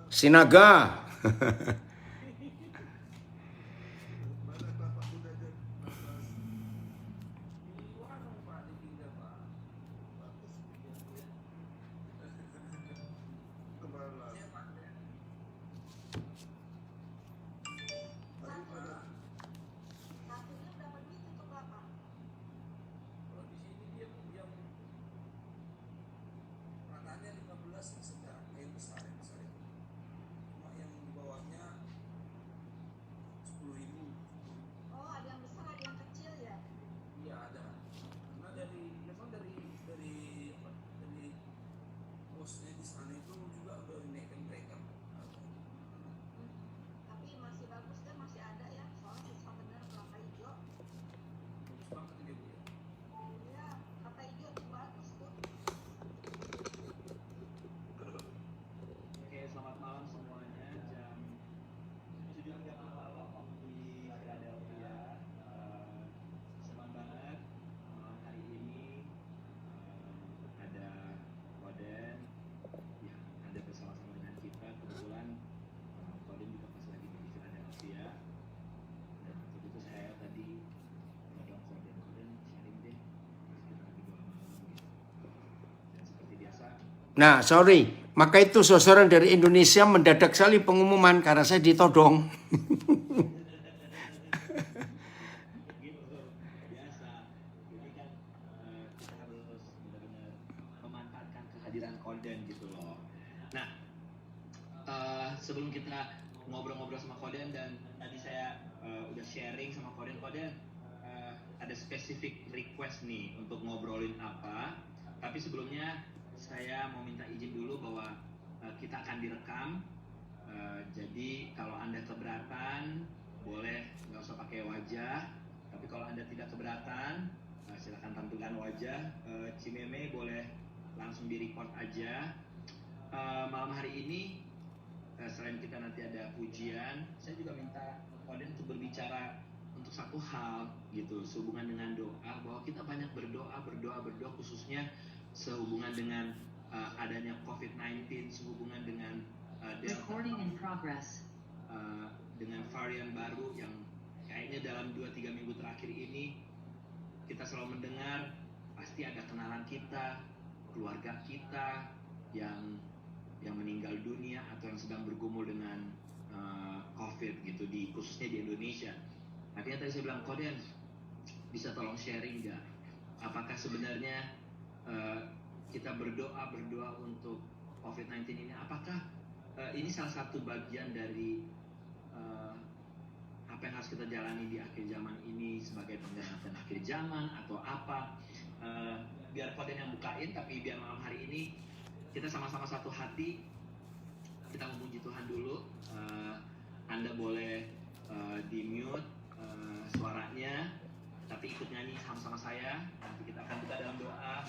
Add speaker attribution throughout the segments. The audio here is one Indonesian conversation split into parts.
Speaker 1: Sinaga. Nah, sorry. Maka itu saudara dari Indonesia mendadak sekali pengumuman karena saya ditodong.
Speaker 2: Sebelum kita ngobrol-ngobrol sama Koden dan tadi saya udah sharing sama Koden, ada spesifik request nih untuk ngobrolin apa. Tapi sebelumnya saya mau minta izin dulu bahwa kita akan direkam. Jadi kalau Anda keberatan boleh nggak usah pakai wajah. Tapi kalau Anda tidak keberatan silakan tampilkan wajah. Cimeme boleh langsung di-record aja. Malam hari ini selain kita nanti ada pujian, saya juga minta Koden untuk berbicara untuk satu hal gitu, sehubungan dengan doa, bahwa kita banyak berdoa khususnya sehubungan dengan adanya COVID-19, sehubungan dengan Delta, dengan varian baru yang kayaknya dalam 2-3 minggu terakhir ini kita selalu mendengar pasti ada kenalan kita, keluarga kita yang meninggal dunia atau yang sedang bergumul dengan COVID gitu, khususnya di Indonesia. Makanya tadi saya bilang, Koden bisa tolong sharing nggak? Apakah sebenarnya kita berdoa untuk COVID-19 ini, apakah ini salah satu bagian dari apa yang harus kita jalani di akhir zaman ini sebagai penghormatan akhir zaman atau apa? Biar Koden yang bukain, tapi biar malam hari ini kita sama-sama satu hati, kita memuji Tuhan dulu. Anda boleh di-mute suaranya, tapi ikut nyanyi sama-sama saya. Nanti kita akan buka dalam doa,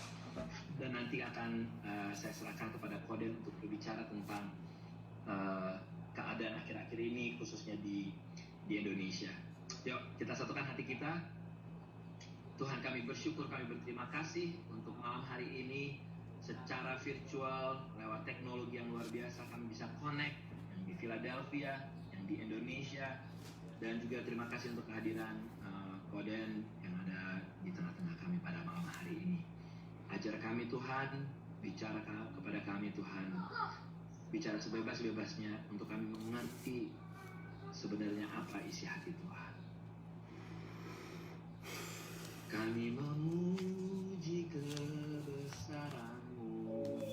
Speaker 2: dan nanti akan saya serahkan kepada Koden untuk berbicara tentang keadaan akhir-akhir ini, khususnya di Indonesia. Yuk, kita satukan hati kita. Tuhan, kami bersyukur, kami berterima kasih untuk malam hari ini. Secara virtual, lewat teknologi yang luar biasa, kami bisa connect yang di Philadelphia, yang di Indonesia, dan juga terima kasih untuk kehadiran Koden yang ada di tengah-tengah kami pada malam hari ini. Ajar kami Tuhan, bicara kepada kami Tuhan, bicara sebebas-bebasnya untuk kami mengerti sebenarnya apa isi hati Tuhan. Kami memuji kebesaran-Mu,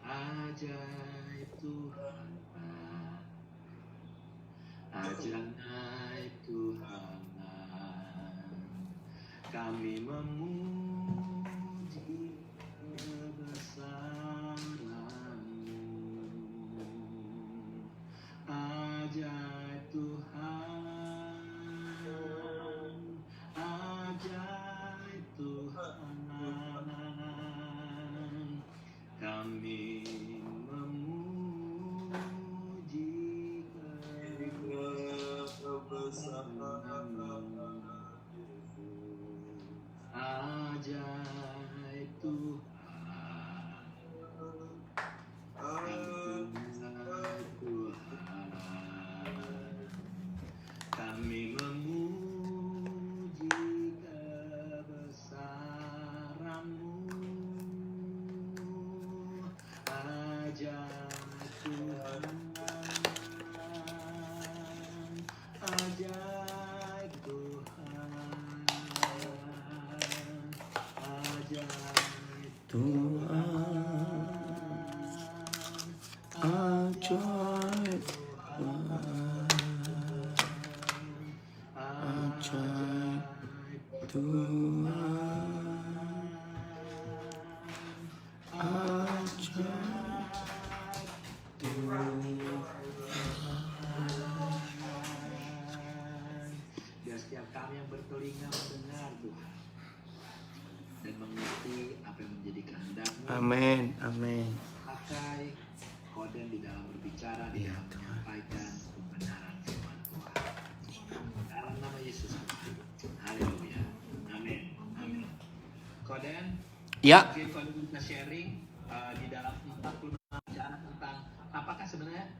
Speaker 2: ajaib Tuhan, ajaib Tuhan. Kami memuji kebesaran-Mu, ajaib Tuhan, ajaib Tuhan. Kami memuji kebesaran-Mu, ajaib Tuhan. Thank you
Speaker 1: ajaib, ajaib Tuhan, ajaib Tuhan.
Speaker 2: Biar setiap kami yang bertelinga mendengar Tuhan dan mengerti apa yang menjadi kehendak-Mu.
Speaker 1: Amin, amin.
Speaker 2: Pakai Koden di dalam berbicara, di dalam menyampaikan kebenaran firman Tuhan. Dalam nama Yesus. Haleluya. Amin. Amin. Koden,
Speaker 1: Ya,
Speaker 2: mungkin Koden bisa sharing di dalam 46 bacaan tentang apakah sebenarnya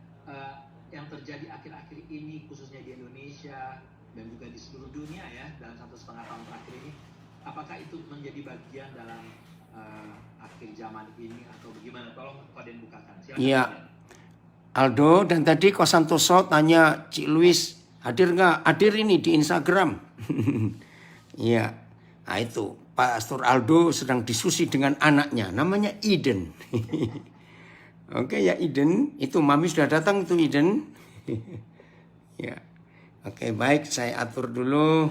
Speaker 2: yang terjadi akhir-akhir ini, khususnya di Indonesia dan juga di seluruh dunia ya, dalam 1,5 tahun terakhir ini, apakah itu menjadi bagian dalam akhir zaman ini atau bagaimana? Tolong Koden bukakan. Silakan.
Speaker 1: iya.
Speaker 2: Koden.
Speaker 1: Aldo dan tadi Kosantoso tanya Cik Luis hadir nggak? Hadir ini di Instagram. Iya, nah itu Pastor Aldo sedang diskusi dengan anaknya, namanya Eden. Oke ya Eden, itu Mami sudah datang itu Eden. Ya, oke baik saya atur dulu.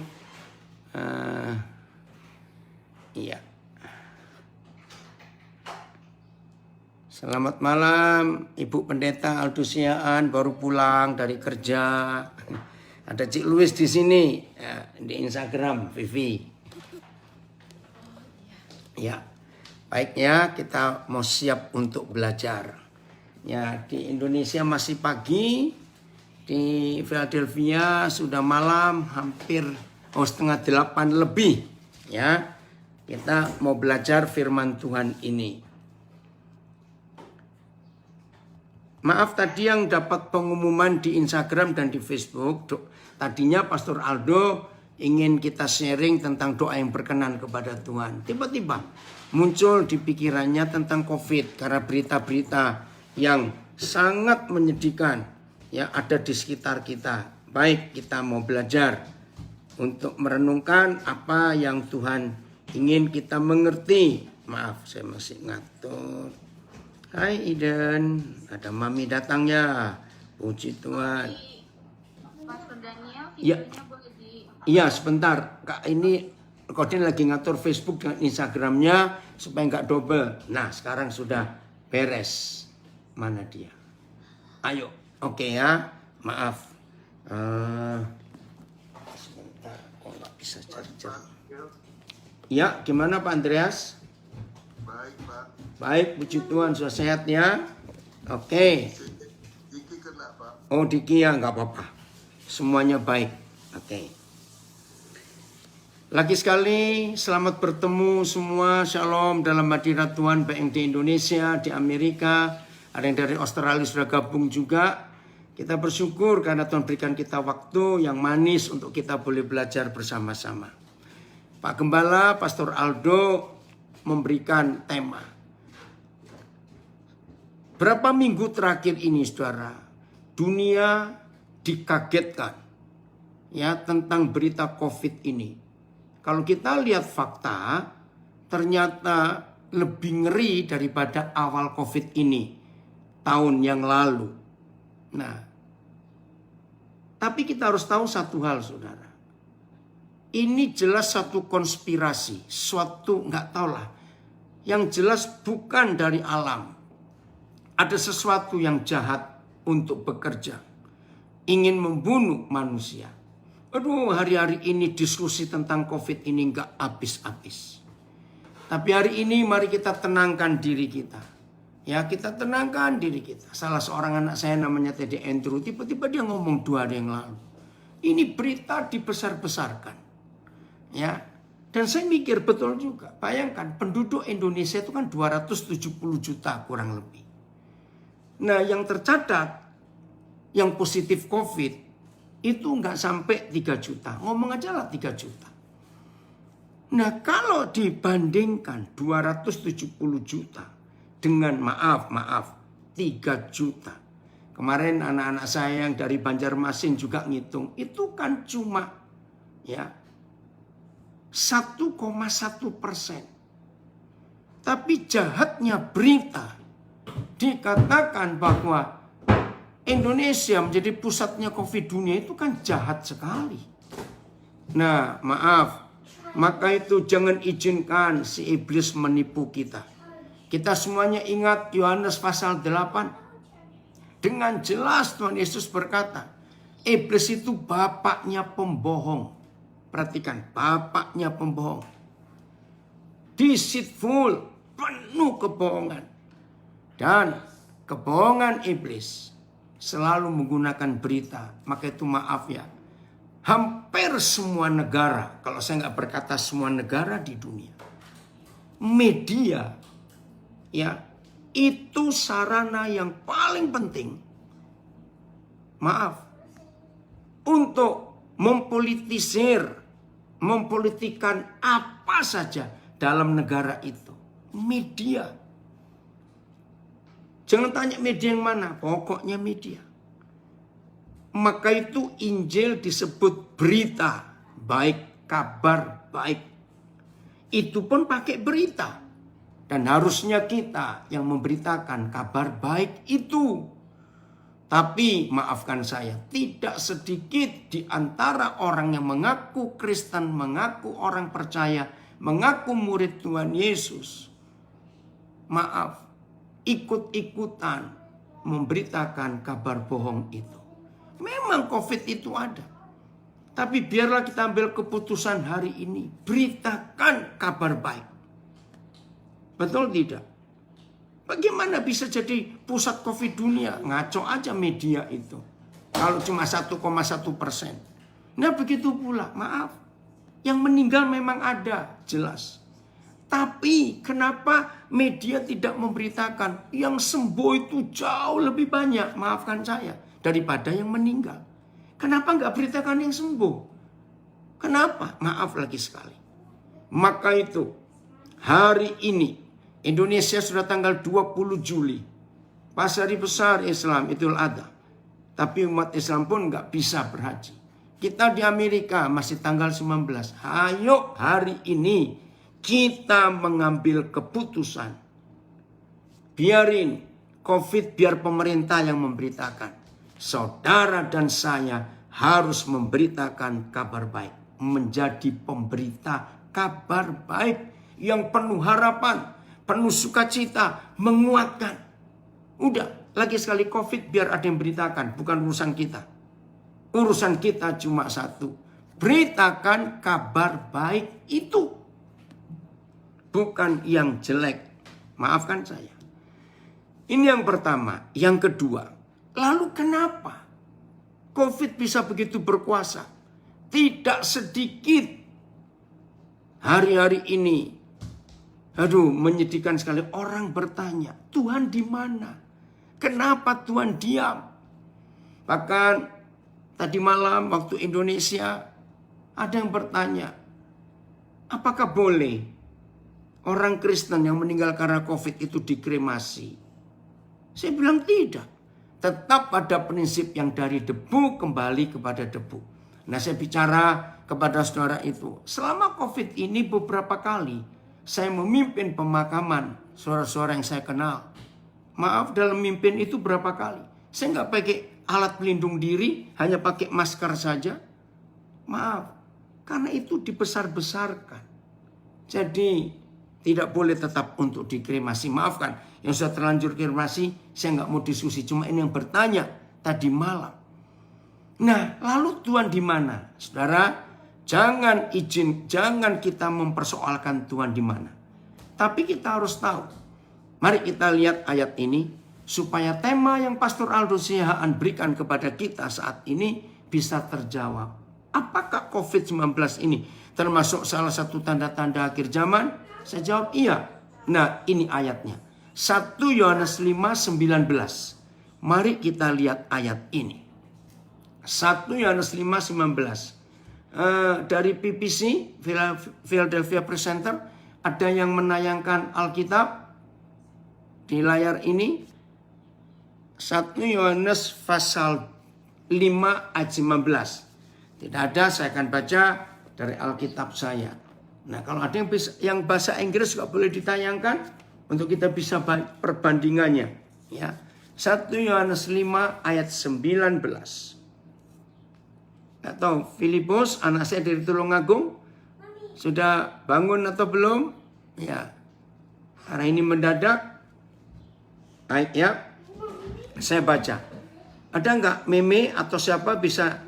Speaker 1: Iya. Selamat malam, Ibu Pendeta Aldo Siaan baru pulang dari kerja. Ada Cik Luis di sini ya, di Instagram, Vivi. Ya, baiknya kita mau siap untuk belajar. Ya, di Indonesia masih pagi, di Philadelphia sudah malam, hampir 7:30 lebih. Ya, kita mau belajar firman Tuhan ini. Maaf tadi yang dapat pengumuman di Instagram dan di Facebook. Tadinya Pastor Aldo ingin kita sharing tentang doa yang berkenan kepada Tuhan. Tiba-tiba muncul di pikirannya tentang COVID karena berita-berita yang sangat menyedihkan ya ada di sekitar kita. Baik, kita mau belajar untuk merenungkan apa yang Tuhan ingin kita mengerti. Maaf, saya masih ngatur. Hai Eden, ada Mami datang ya. Puji Tuhan.
Speaker 3: Pastor Daniel,
Speaker 1: Ya.
Speaker 3: videonya boleh di...
Speaker 1: Iya sebentar, Kak ini Koden lagi ngatur Facebook dan Instagramnya supaya nggak double. Nah sekarang sudah beres. Mana dia? Ayo, oke ya. Maaf. Sebentar, kok nggak bisa charger? Ya, gimana Pak Andreas?
Speaker 4: Baik, Pak.
Speaker 1: Baik, puji Tuhan, sudah sehat ya. Oke.
Speaker 4: Diki kena, Pak.
Speaker 1: Oh Diki ya, nggak apa-apa. Semuanya baik. Oke. Lagi sekali, selamat bertemu semua. Shalom dalam hadirat Tuhan, baik yang di Indonesia, di Amerika. Ada yang dari Australia sudah gabung juga. Kita bersyukur karena Tuhan berikan kita waktu yang manis untuk kita boleh belajar bersama-sama. Pak Gembala, Pastor Aldo memberikan tema. Berapa minggu terakhir ini saudara, dunia dikagetkan ya tentang berita COVID ini. Kalau kita lihat fakta, ternyata lebih ngeri daripada awal COVID ini tahun yang lalu. Nah, tapi kita harus tahu satu hal saudara. Ini jelas satu konspirasi, suatu nggak tahulah. Yang jelas bukan dari alam. Ada sesuatu yang jahat untuk bekerja. Ingin membunuh manusia. Aduh, hari-hari ini diskusi tentang COVID ini nggak habis-habis. Tapi hari ini mari kita tenangkan diri kita. Ya, kita tenangkan diri kita. Salah seorang anak saya namanya Teddy Andrew, tiba-tiba dia ngomong 2 hari yang lalu. Ini berita dibesar-besarkan. Ya, dan saya mikir betul juga. Bayangkan penduduk Indonesia itu kan 270 juta kurang lebih. Nah, yang tercatat yang positif COVID itu nggak sampai 3 juta. Ngomong aja lah 3 juta. Nah, kalau dibandingkan 270 juta dengan maaf 3 juta. Kemarin anak-anak saya yang dari Banjarmasin juga ngitung, itu kan cuma ya 1,1%. Tapi jahatnya berita. Dikatakan bahwa Indonesia menjadi pusatnya COVID dunia itu kan jahat sekali. Nah, maaf. Maka itu jangan izinkan si iblis menipu kita. Kita semuanya ingat Yohanes pasal 8. Dengan jelas Tuhan Yesus berkata, iblis itu bapaknya pembohong. Perhatikan, bapaknya pembohong. Deceitful, penuh kebohongan. Dan kebohongan iblis selalu menggunakan berita. Maka itu maaf ya, hampir semua negara, kalau saya nggak berkata semua negara di dunia, media ya itu sarana yang paling penting, maaf, untuk mempolitikan apa saja dalam negara itu. Media. Jangan tanya media yang mana, pokoknya media. Maka itu Injil disebut berita baik, kabar baik. Itu pun pakai berita. Dan harusnya kita yang memberitakan kabar baik itu. Tapi maafkan saya, tidak sedikit di antara orang yang mengaku Kristen, mengaku orang percaya, mengaku murid Tuhan Yesus, maaf, ikut-ikutan memberitakan kabar bohong itu. Memang COVID itu ada. Tapi biarlah kita ambil keputusan hari ini. Beritakan kabar baik. Betul tidak? Bagaimana bisa jadi pusat COVID dunia? Ngaco aja media itu. Kalau cuma 1,1%. Nah begitu pula, maaf. Yang meninggal memang ada, jelas. Tapi kenapa media tidak memberitakan yang sembuh itu jauh lebih banyak, maafkan saya, daripada yang meninggal? Kenapa nggak beritakan yang sembuh? Kenapa? Maaf lagi sekali. Maka itu, hari ini, Indonesia sudah tanggal 20 Juli. Pas hari besar Islam, Idul Adha. Tapi umat Islam pun nggak bisa berhaji. Kita di Amerika masih tanggal 19. Ayo hari ini kita mengambil keputusan. Biarin COVID, biar pemerintah yang memberitakan. Saudara dan saya harus memberitakan kabar baik. Menjadi pemberita kabar baik yang penuh harapan, penuh sukacita, menguatkan. Udah, lagi sekali COVID biar ada yang beritakan, bukan urusan kita. Urusan kita cuma satu. Beritakan kabar baik itu. Bukan yang jelek. Maafkan saya. Ini yang pertama. Yang kedua, lalu kenapa COVID bisa begitu berkuasa? Tidak sedikit hari-hari ini, aduh, menyedihkan sekali, orang bertanya, Tuhan di mana? Kenapa Tuhan diam? Bahkan tadi malam waktu Indonesia ada yang bertanya, apakah boleh orang Kristen yang meninggal karena COVID itu dikremasi? Saya bilang tidak. Tetap pada prinsip yang dari debu kembali kepada debu. Nah, saya bicara kepada saudara itu, selama COVID ini beberapa kali saya memimpin pemakaman saudara-saudara yang saya kenal. Maaf, dalam mimpin itu berapa kali saya nggak pakai alat pelindung diri, hanya pakai masker saja. Maaf, karena itu dibesar-besarkan. Jadi tidak boleh tetap untuk dikremasi. Maafkan, yang sudah terlanjur kremasi, saya nggak mau diskusi. Cuma ini yang bertanya tadi malam. Nah, lalu Tuhan di mana? Saudara, jangan kita mempersoalkan Tuhan di mana. Tapi kita harus tahu. Mari kita lihat ayat ini, supaya tema yang Pastor Aldo Sihaan berikan kepada kita saat ini bisa terjawab. Apakah COVID-19 ini termasuk salah satu tanda-tanda akhir zaman? Saya jawab iya. Nah, ini ayatnya. 1 Yohanes 5:19. Mari kita lihat ayat ini. 1 Yohanes 5:19. Dari PPC, Philadelphia Presenter, ada yang menayangkan Alkitab di layar ini. 1 Yohanes pasal 5 ayat 19. Tidak ada, saya akan baca dari Alkitab saya. Nah, kalau ada yang bahasa Inggris juga boleh ditayangkan untuk kita bisa perbandingannya. Ya, 1 Yohanes 5 ayat 19. Atau Filipus, anak saya dari Tulungagung, sudah bangun atau belum? Ya, karena ini mendadak. Baik ya, saya baca. Ada nggak Meme atau siapa bisa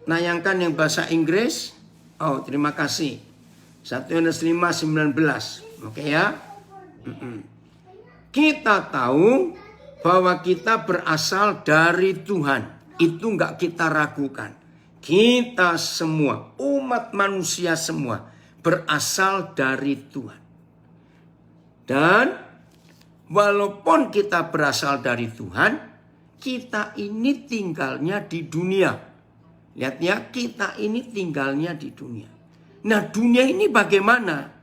Speaker 1: nayangkan yang bahasa Inggris? Oh, terima kasih. 1 Yohanes 5, 19. Oke ya. Kita tahu bahwa kita berasal dari Tuhan. Itu nggak kita ragukan. Kita semua, umat manusia semua, berasal dari Tuhan. Dan walaupun kita berasal dari Tuhan, kita ini tinggalnya di dunia. Lihat ya, kita ini tinggalnya di dunia. Nah, dunia ini bagaimana?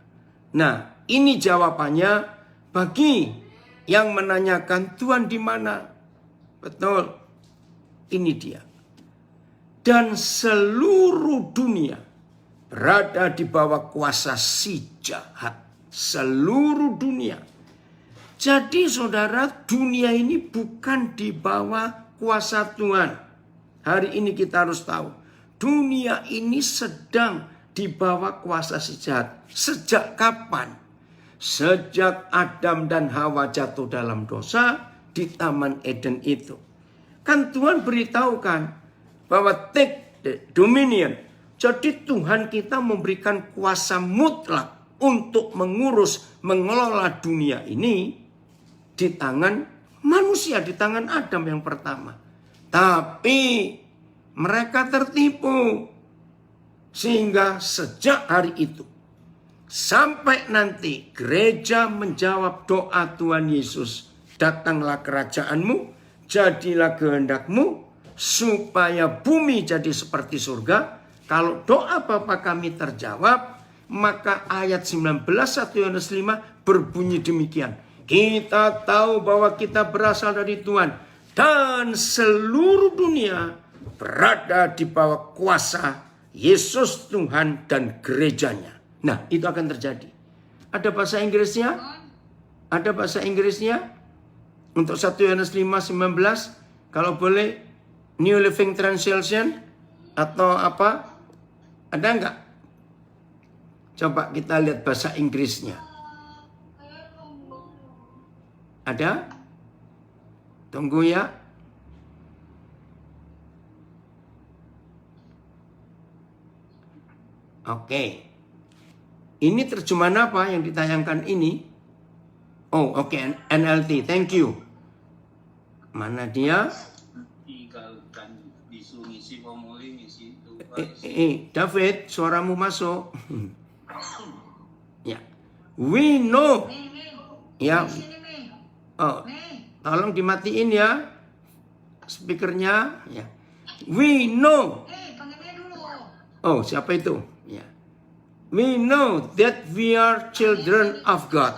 Speaker 1: Nah, ini jawabannya bagi yang menanyakan Tuhan di mana. Betul, ini dia. Dan seluruh dunia berada di bawah kuasa si jahat. Seluruh dunia. Jadi saudara, dunia ini bukan di bawah kuasa Tuhan. Hari ini kita harus tahu. Dunia ini sedang di bawah kuasa si jahat. Sejak kapan? Sejak Adam dan Hawa jatuh dalam dosa di Taman Eden itu. Kan Tuhan beritahukan bahwa take the dominion. Jadi Tuhan kita memberikan kuasa mutlak untuk mengurus, mengelola dunia ini di tangan manusia, di tangan Adam yang pertama. Tapi mereka tertipu. Sehingga sejak hari itu sampai nanti gereja menjawab doa Tuhan Yesus. Datanglah kerajaanmu, jadilah kehendakmu, supaya bumi jadi seperti surga. Kalau doa Bapa kami terjawab, maka ayat 19 1 Yohanes 5 berbunyi demikian. Kita tahu bahwa kita berasal dari Tuhan. Dan seluruh dunia berada di bawah kuasa Yesus Tuhan dan gerejanya. Nah, itu akan terjadi. Ada bahasa Inggrisnya? Ada bahasa Inggrisnya? Untuk 1 Yohanes 5, 19. Kalau boleh New Living Translation atau apa? Ada enggak? Coba kita lihat bahasa Inggrisnya. Ada? Tunggu ya. Oke. Ini terjemahan apa yang ditayangkan ini? Oh, oke. NLT. Thank you. Mana dia?
Speaker 5: Disuruh ngisi formulir, ngisi itu.
Speaker 1: David, suaramu masuk. Ya. We know. Ya. Oh, tolong dimatiin ya. Speakernya. Ya. We know. Oh, siapa itu? Ya. We know that we are children of God.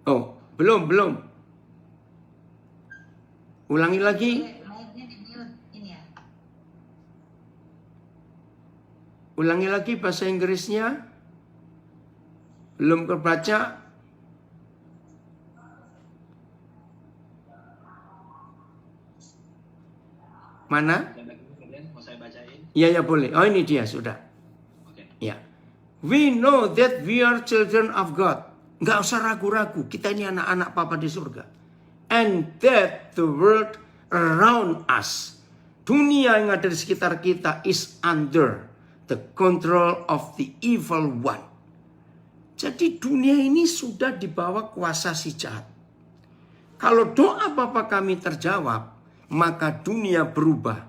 Speaker 1: Oh, belum. Ulangi lagi. Ulangi lagi bahasa Inggrisnya. Belum kebaca. Mana?
Speaker 2: Mau saya bacain?
Speaker 1: Iya, boleh. Oh, ini dia sudah.
Speaker 2: Oke.
Speaker 1: Ya. We know that we are children of God. Nggak usah ragu-ragu. Kita ini anak-anak Papa di surga. And that the world around us. Dunia yang ada di sekitar kita is under the control of the evil one. Jadi dunia ini sudah di bawah kuasa si jahat. Kalau doa Bapa kami terjawab, maka dunia berubah.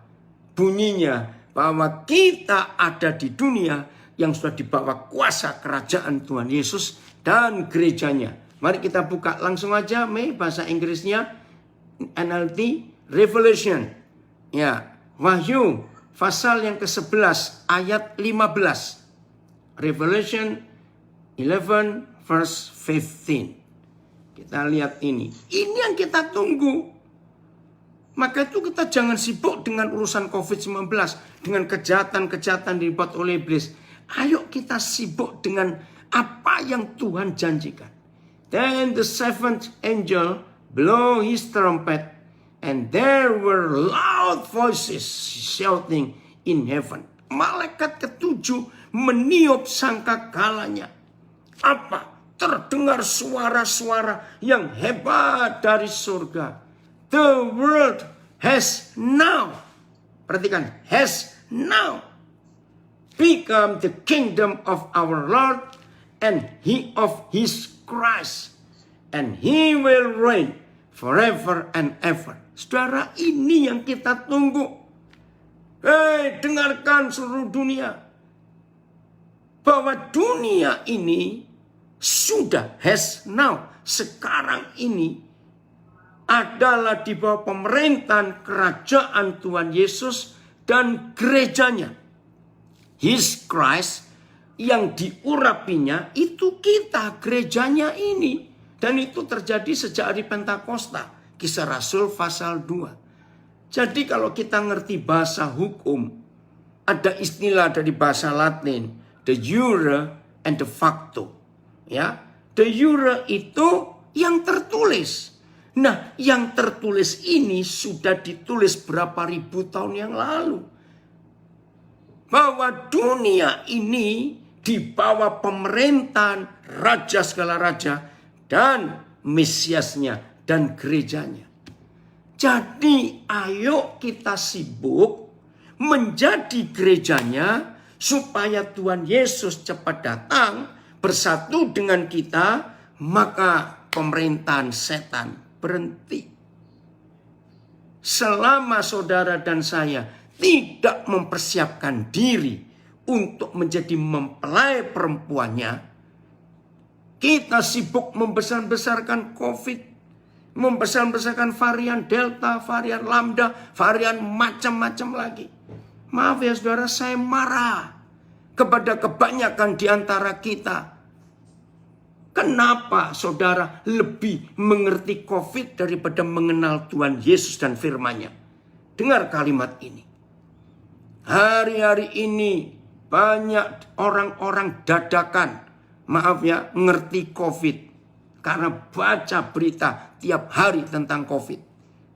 Speaker 1: Bunyinya bahwa kita ada di dunia yang sudah di bawah kuasa kerajaan Tuhan Yesus dan gerejanya. Mari kita buka langsung aja bahasa Inggrisnya. NLT Revelation. Ya, Wahyu pasal yang ke-11 ayat 15. Revelation 11 verse 15. Kita lihat ini. Ini yang kita tunggu. Maka itu kita jangan sibuk dengan urusan COVID-19, dengan kejahatan-kejahatan dibuat oleh iblis. Ayo kita sibuk dengan apa yang Tuhan janjikan. Then the seventh angel blow his trumpet, and there were loud voices shouting in heaven. Malaikat ketujuh meniup sangkakalanya. Apa? Terdengar suara-suara yang hebat dari surga. The world has now, perhatikan, has now become the kingdom of our Lord and of his Christ, and he will reign forever and ever. Saudara, ini yang kita tunggu. Dengarkan seluruh dunia, bahwa dunia ini sudah has now, sekarang ini adalah di bawah pemerintahan kerajaan Tuhan Yesus dan gerejanya. His Christ, yang diurapinya itu kita, gerejanya ini. Dan itu terjadi sejak hari Pentakosta. Kisah Rasul pasal 2. Jadi kalau kita ngerti bahasa hukum, ada istilah dari bahasa Latin, de jure and de facto. Ya, de jure itu yang tertulis. Nah, yang tertulis ini sudah ditulis berapa ribu tahun yang lalu. Bahwa dunia ini di bawah pemerintahan raja segala raja dan Mesiasnya dan gerejanya. Jadi ayo kita sibuk menjadi gerejanya supaya Tuhan Yesus cepat datang bersatu dengan kita, maka pemerintahan setan berhenti. Selama saudara dan saya tidak mempersiapkan diri untuk menjadi mempelai perempuannya, kita sibuk membesar-besarkan COVID, membesar-besarkan varian Delta, varian Lambda, varian macam-macam lagi. Maaf ya saudara, saya marah kepada kebanyakan di antara kita. Kenapa saudara lebih mengerti COVID daripada mengenal Tuhan Yesus dan firman-Nya? Dengar kalimat ini. Hari-hari ini banyak orang-orang dadakan, maaf ya, ngerti COVID. Karena baca berita tiap hari tentang COVID.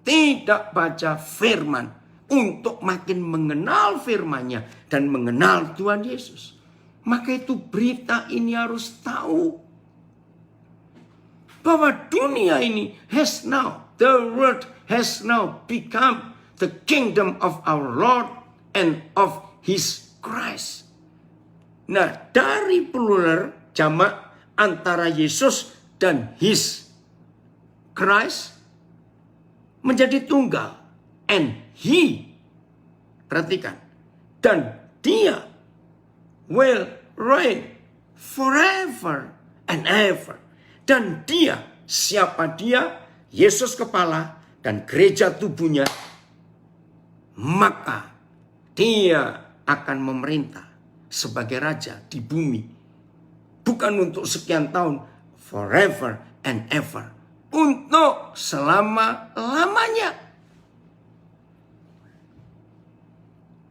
Speaker 1: Tidak baca firman untuk makin mengenal firman-Nya dan mengenal Tuhan Yesus. Maka itu berita ini harus tahu. Bahwa dunia ini has now, the world has now become the kingdom of our Lord and of his Christ. Nah, dari plural jamak antara Yesus dan his Christ menjadi tunggal. And he, perhatikan, dan dia will reign forever and ever. Dan dia, siapa dia? Yesus kepala dan gereja tubuhnya. Maka dia akan memerintah sebagai raja di bumi. Bukan untuk sekian tahun, forever and ever. Untuk selama-lamanya.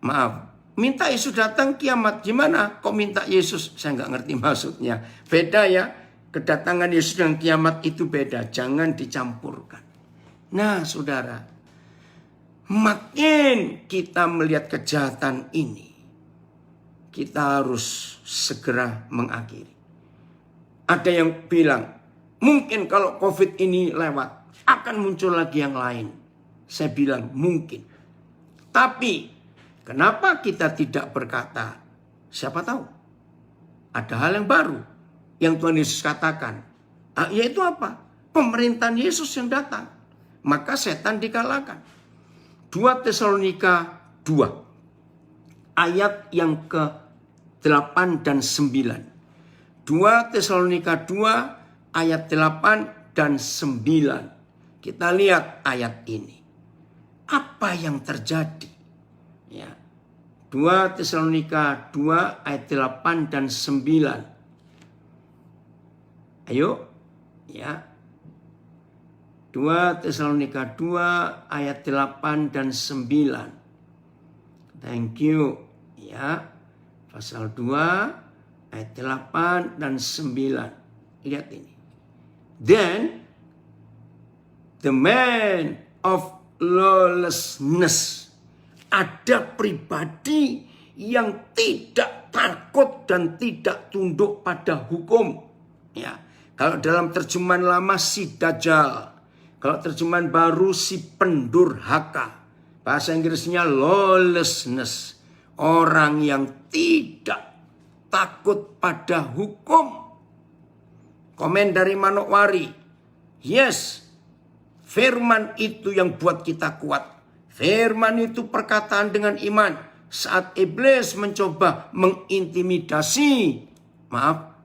Speaker 1: Maaf, minta Yesus datang kiamat. Gimana kok minta Yesus? Saya nggak ngerti maksudnya. Beda ya. Kedatangan Yesus dan kiamat itu beda. Jangan dicampurkan. Nah saudara, makin kita melihat kejahatan ini, kita harus segera mengakhiri. Ada yang bilang, mungkin kalau COVID ini lewat, akan muncul lagi yang lain. Saya bilang mungkin. Tapi kenapa kita tidak berkata, siapa tahu ada hal yang baru yang Tuhan Yesus katakan. Yaitu apa? Pemerintahan Yesus yang datang. Maka setan dikalahkan. 2 Tesalonika 2. Ayat yang ke-8 dan 9. 2 Tesalonika 2 ayat 8 dan 9. Kita lihat ayat ini. Apa yang terjadi? Ya. 2 Tesalonika 2 ayat 8 dan 9. Ayo, ya. 2 Tesalonika 2 ayat 8 dan 9. Thank you. Ya. Pasal 2 ayat 8 dan 9. Lihat ini. Then the man of lawlessness. Ada pribadi yang tidak takut dan tidak tunduk pada hukum. Ya. Kalau dalam terjemahan lama si Dajjal. Kalau terjemahan baru si pendurhaka. Bahasa Inggrisnya lawlessness. Orang yang tidak takut pada hukum. Komen dari Manokwari. Yes, firman itu yang buat kita kuat. Firman itu perkataan dengan iman. Saat iblis mencoba mengintimidasi,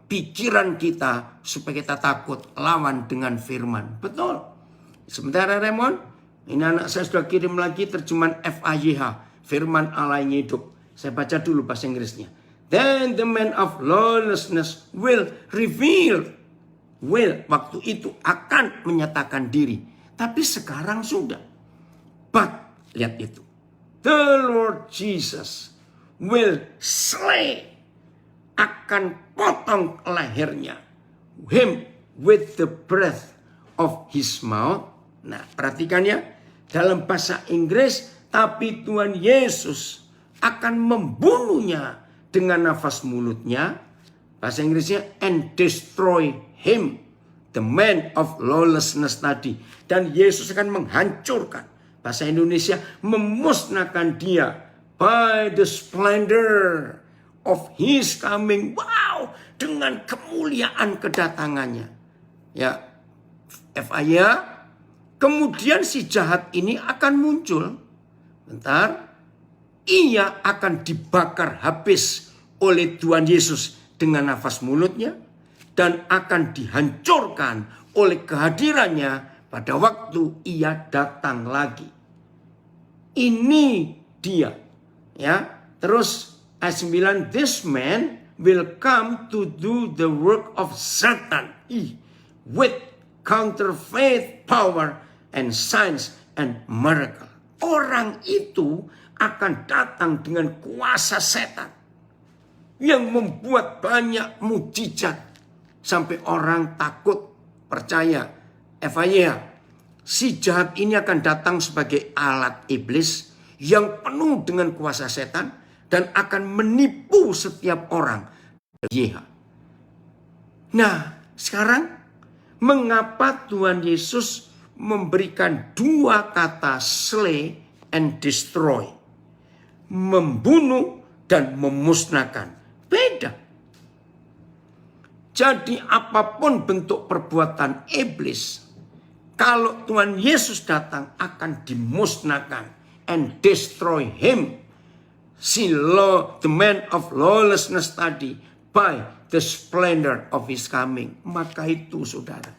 Speaker 1: pikiran kita supaya kita takut, lawan dengan firman. Betul. Sementara Raymond, ini anak saya sudah kirim lagi terjemahan FAYH, firman Allah yang hidup. Saya baca dulu bahasa Inggrisnya. Then the man of lawlessness will reveal. Will, waktu itu akan menyatakan diri. Tapi sekarang sudah. But, lihat itu. The Lord Jesus will slay. Akan potong lehernya. Him with the breath of his mouth. Nah, perhatikan ya. Dalam bahasa Inggris, tapi Tuhan Yesus akan membunuhnya dengan nafas mulutnya. Bahasa Inggrisnya, and destroy him, the man of lawlessness tadi. Dan Yesus akan menghancurkan. Bahasa Indonesia, memusnahkan dia by the splendor of his coming. Wow, dengan kemuliaan kedatangannya. Ya, FAYA. Kemudian si jahat ini akan muncul. Bentar. Ia akan dibakar habis oleh Tuhan Yesus dengan nafas mulutnya. Dan akan dihancurkan oleh kehadirannya pada waktu ia datang lagi. Ini dia. Ya. Terus ayat 9. This man will come to do the work of Satan. With counterfeit power and signs and miracle. Orang itu akan datang dengan kuasa setan. Yang membuat banyak mujizat. Sampai orang takut percaya. FAYA. Si jahat ini akan datang sebagai alat iblis. Yang penuh dengan kuasa setan. Dan akan menipu setiap orang. Nah, sekarang mengapa Tuhan Yesus memberikan dua kata slay and destroy? Membunuh dan memusnahkan. Beda. Jadi apapun bentuk perbuatan iblis, kalau Tuhan Yesus datang akan dimusnahkan. And destroy him. The man of lawlessness tadi. By the splendor of his coming. Maka itu saudara.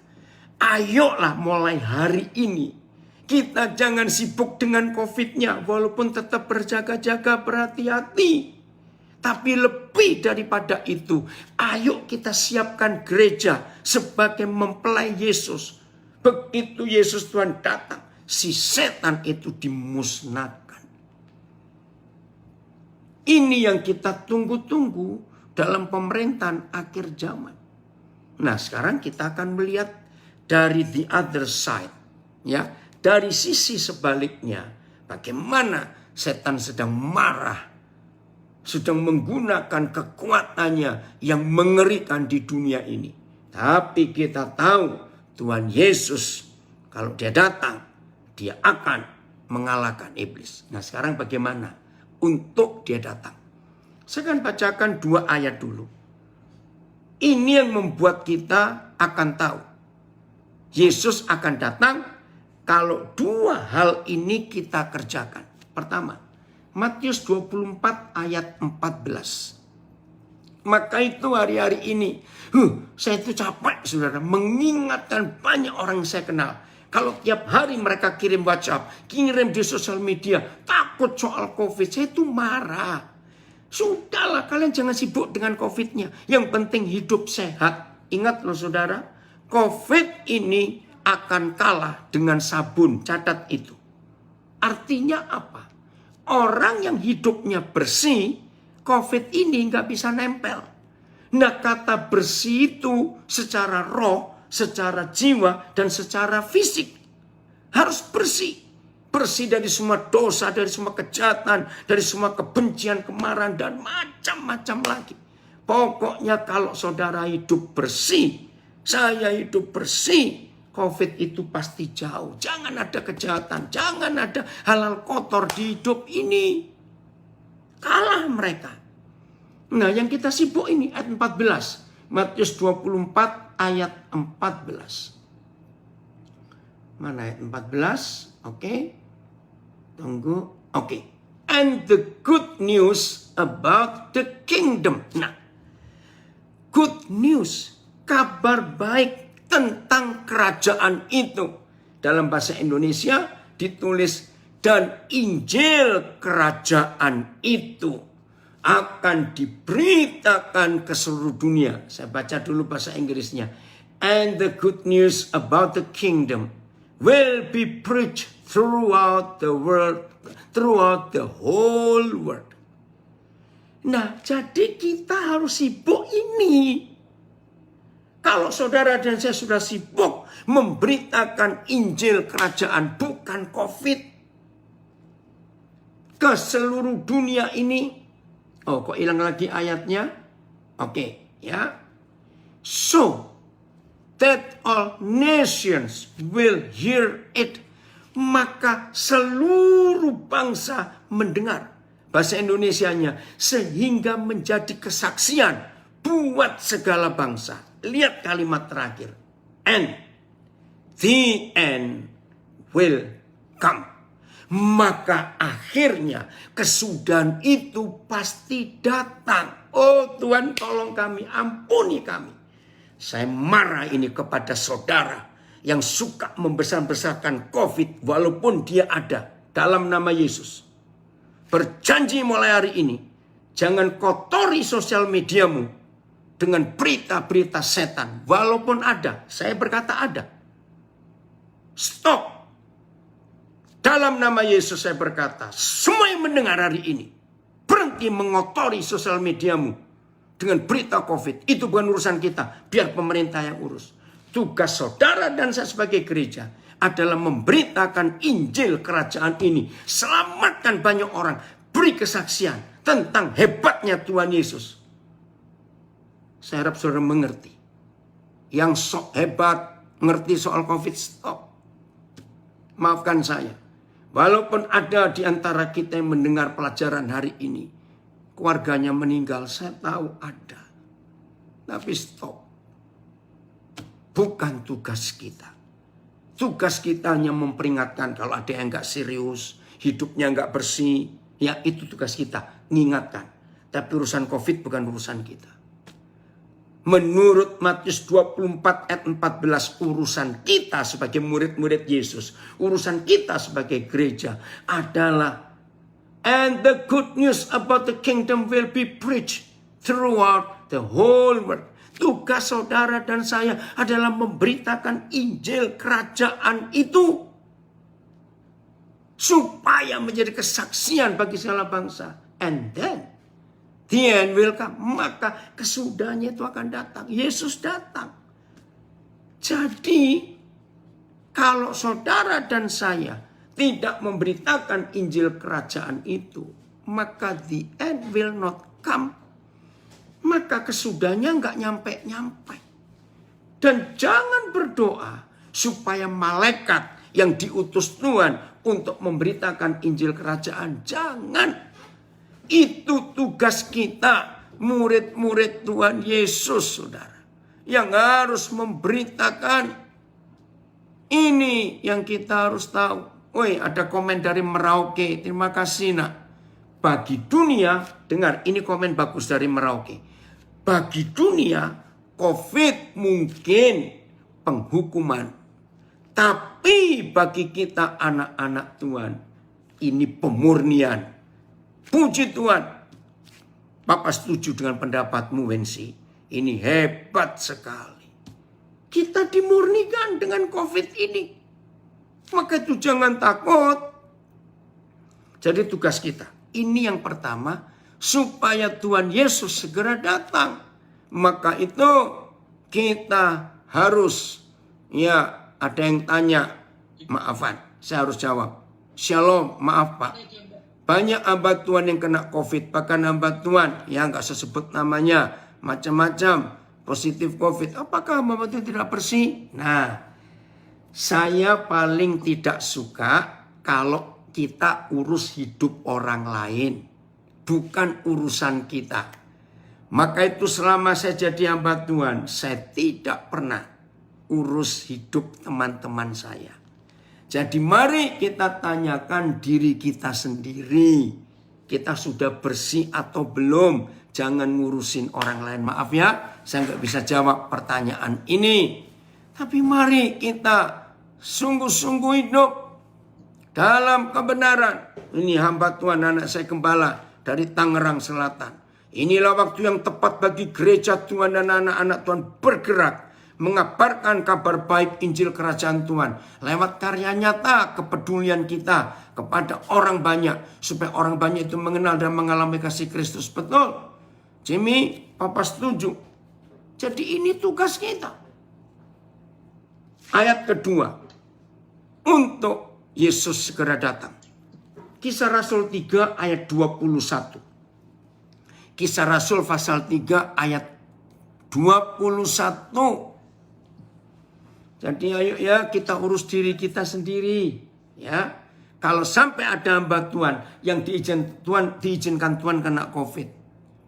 Speaker 1: Ayolah mulai hari ini. Kita jangan sibuk dengan COVID-nya. Walaupun tetap berjaga-jaga, berhati-hati. Tapi lebih daripada itu. Ayo kita siapkan gereja sebagai mempelai Yesus. Begitu Yesus Tuhan datang. Si setan itu dimusnahkan. Ini yang kita tunggu-tunggu dalam pemerintahan akhir zaman. Nah, sekarang kita akan melihat dari the other side. Ya, dari sisi sebaliknya. Bagaimana setan sedang marah. Sedang menggunakan kekuatannya yang mengerikan di dunia ini. Tapi kita tahu Tuhan Yesus kalau dia datang, dia akan mengalahkan iblis. Nah, sekarang bagaimana untuk dia datang? Saya akan bacakan 2 ayat dulu. Ini yang membuat kita akan tahu. Yesus akan datang kalau 2 hal ini kita kerjakan. Pertama, Matius 24 ayat 14. Maka itu hari-hari ini, saya itu capek saudara, mengingatkan banyak orang yang saya kenal. Kalau tiap hari mereka kirim WhatsApp, kirim di sosial media, takut soal COVID, saya itu marah. Sudahlah, kalian jangan sibuk dengan COVID-nya. Yang penting hidup sehat. Ingat loh saudara, COVID ini akan kalah dengan sabun. Catat itu. Artinya apa? Orang yang hidupnya bersih, COVID ini nggak bisa nempel. Nah, kata bersih itu secara roh, secara jiwa, dan secara fisik. Harus bersih. Bersih dari semua dosa, dari semua kejahatan, dari semua kebencian, kemarahan, dan macam-macam lagi. Pokoknya kalau saudara hidup bersih, saya hidup bersih, COVID itu pasti jauh. Jangan ada kejahatan, jangan ada hal-hal kotor di hidup ini. Kalah mereka. Nah, yang kita sibuk ini ayat 14. Matius 24 ayat 14. Mana ayat 14? Oke. Tunggu. Oke. And the good news about the kingdom. Nah, good news, kabar baik tentang kerajaan itu. Dalam bahasa Indonesia ditulis, dan Injil kerajaan itu akan diberitakan ke seluruh dunia. Saya baca dulu bahasa Inggrisnya. And the good news about the kingdom will be preached throughout the world, throughout the whole world. Nah, jadi kita harus sibuk ini. Kalau saudara dan saya sudah sibuk memberitakan Injil kerajaan, bukan COVID, ke seluruh dunia ini. Oh, kok hilang lagi ayatnya? Oke, ya. So that all nations will hear it. Maka seluruh bangsa mendengar. Bahasa Indonesianya, sehingga menjadi kesaksian buat segala bangsa. Lihat kalimat terakhir. And the end will come. Maka akhirnya kesudahan itu pasti datang. Oh Tuhan, tolong kami, ampuni kami. Saya marah ini kepada saudara yang suka membesar-besarkan COVID walaupun dia ada dalam nama Yesus. Berjanji mulai hari ini, jangan kotori sosial mediamu dengan berita-berita setan. Walaupun ada, saya berkata ada. Stop. Dalam nama Yesus saya berkata, semua yang mendengar hari ini, berhenti mengotori sosial mediamu dengan berita COVID. Itu bukan urusan kita, biar pemerintah yang urus. Tugas saudara dan saya sebagai gereja adalah memberitakan Injil kerajaan ini. Selamatkan banyak orang, beri kesaksian tentang hebatnya Tuhan Yesus. Saya harap saudara mengerti. Yang sok hebat, ngerti soal COVID, stop. Maafkan saya. Walaupun ada di antara kita yang mendengar pelajaran hari ini, keluarganya meninggal, saya tahu ada. Tapi stop. Bukan tugas kita. Tugas kita hanya memperingatkan kalau ada yang gak serius, hidupnya gak bersih. Ya itu tugas kita, mengingatkan. Tapi urusan COVID bukan urusan kita. Menurut Matius 24 ayat 14, urusan kita sebagai murid-murid Yesus, urusan kita sebagai gereja adalah, and the good news about the kingdom will be preached throughout the whole world. Tugas saudara dan saya adalah memberitakan Injil kerajaan itu, supaya menjadi kesaksian bagi segala bangsa. And then the end will come. Maka kesudahannya itu akan datang. Yesus datang. Jadi kalau saudara dan saya tidak memberitakan Injil kerajaan itu, maka the end will not come. Maka kesudahannya nggak nyampe-nyampe. Dan jangan berdoa supaya malaikat yang diutus Tuhan untuk memberitakan Injil kerajaan. Jangan. Itu tugas kita, murid-murid Tuhan Yesus, saudara. Yang harus memberitakan. Ini yang kita harus tahu. Woi, ada komen dari Merauke. Terima kasih, nak. Bagi dunia, dengar, ini komen bagus dari Merauke. Bagi dunia, COVID mungkin penghukuman. Tapi bagi kita anak-anak Tuhan, ini pemurnian. Puji Tuhan. Bapak setuju dengan pendapatmu, Wensi. Ini hebat sekali. Kita dimurnikan dengan COVID ini. Maka itu jangan takut. Jadi tugas kita. Ini yang pertama. Supaya Tuhan Yesus segera datang. Maka itu kita harus. Ya ada yang tanya. Maafan. Saya harus jawab. Shalom. Maaf Pak. Banyak hamba Tuhan yang kena COVID. Bahkan hamba Tuhan. Ya nggak saya sebut namanya. Macam-macam. Positif COVID. Apakah hamba Tuhan tidak bersih? Nah. Saya paling tidak suka kalau kita urus hidup orang lain. Bukan urusan kita. Maka itu selama saya jadi hamba Tuhan, saya tidak pernah urus hidup teman-teman saya. Jadi mari kita tanyakan diri kita sendiri. Kita sudah bersih atau belum? Jangan ngurusin orang lain. Maaf ya, saya nggak bisa jawab pertanyaan ini. Tapi mari kita sungguh-sungguh hidup dalam kebenaran. Ini hamba Tuhan, anak saya gembala dari Tangerang Selatan. Inilah waktu yang tepat bagi gereja Tuhan dan anak-anak Tuhan bergerak. Mengabarkan kabar baik Injil Kerajaan Tuhan. Lewat karya nyata kepedulian kita kepada orang banyak. Supaya orang banyak itu mengenal dan mengalami kasih Kristus. Betul? Jimmy, Papa setuju. Jadi ini tugas kita. Ayat kedua. Untuk Yesus segera datang. Kisah Rasul 3 ayat 21. Kisah Rasul pasal 3 ayat 21. Jadi ayo ya kita urus diri kita sendiri. Ya, kalau sampai ada hamba Tuhan yang diizinkan Tuhan kena COVID.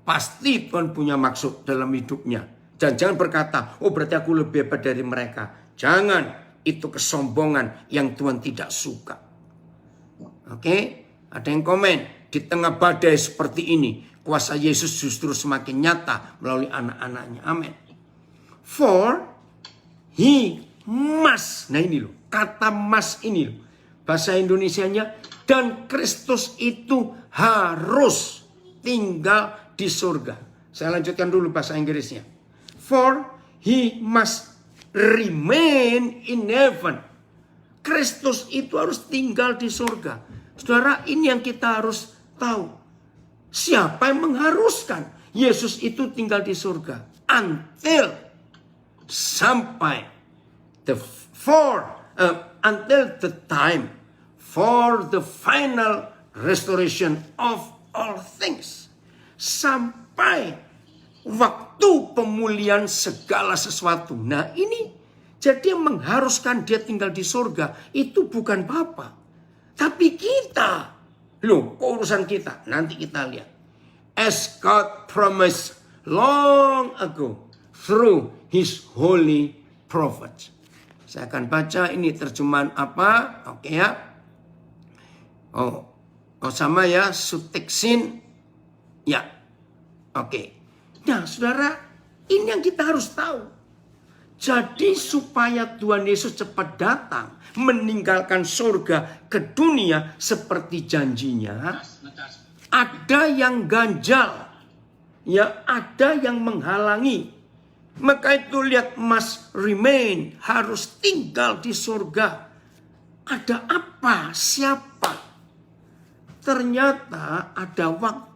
Speaker 1: Pasti Tuhan punya maksud dalam hidupnya. Dan jangan berkata, oh berarti aku lebih hebat dari mereka. Jangan. Itu kesombongan yang Tuhan tidak suka. Oke, ada yang komen. Di tengah badai seperti ini, kuasa Yesus justru semakin nyata melalui anak-anaknya. Amin. For he must. Nah ini loh, kata must ini loh. Bahasa Indonesianya, dan Kristus itu harus tinggal di surga. Saya lanjutkan dulu bahasa Inggrisnya. For he must remain in heaven. Kristus itu harus tinggal di surga. Saudara, ini yang kita harus tahu. Siapa yang mengharuskan Yesus itu tinggal di surga? Until the time for the final restoration of all things. Sampai waktu pemulihan segala sesuatu. Nah ini jadi yang mengharuskan dia tinggal di surga itu bukan Bapa. Tapi kita. Loh, urusan kita. Nanti kita lihat. As God promised long ago through his holy prophets. Saya akan baca ini terjemahan apa. Oke ya. Oh sama ya. Suteksin. Ya. Oke. Nah saudara, ini yang kita harus tahu. Jadi supaya Tuhan Yesus cepat datang, meninggalkan surga ke dunia seperti janjinya, ada yang ganjal, ya ada yang menghalangi. Maka itu lihat must remain, harus tinggal di surga. Ada apa? Siapa? Ternyata ada waktu.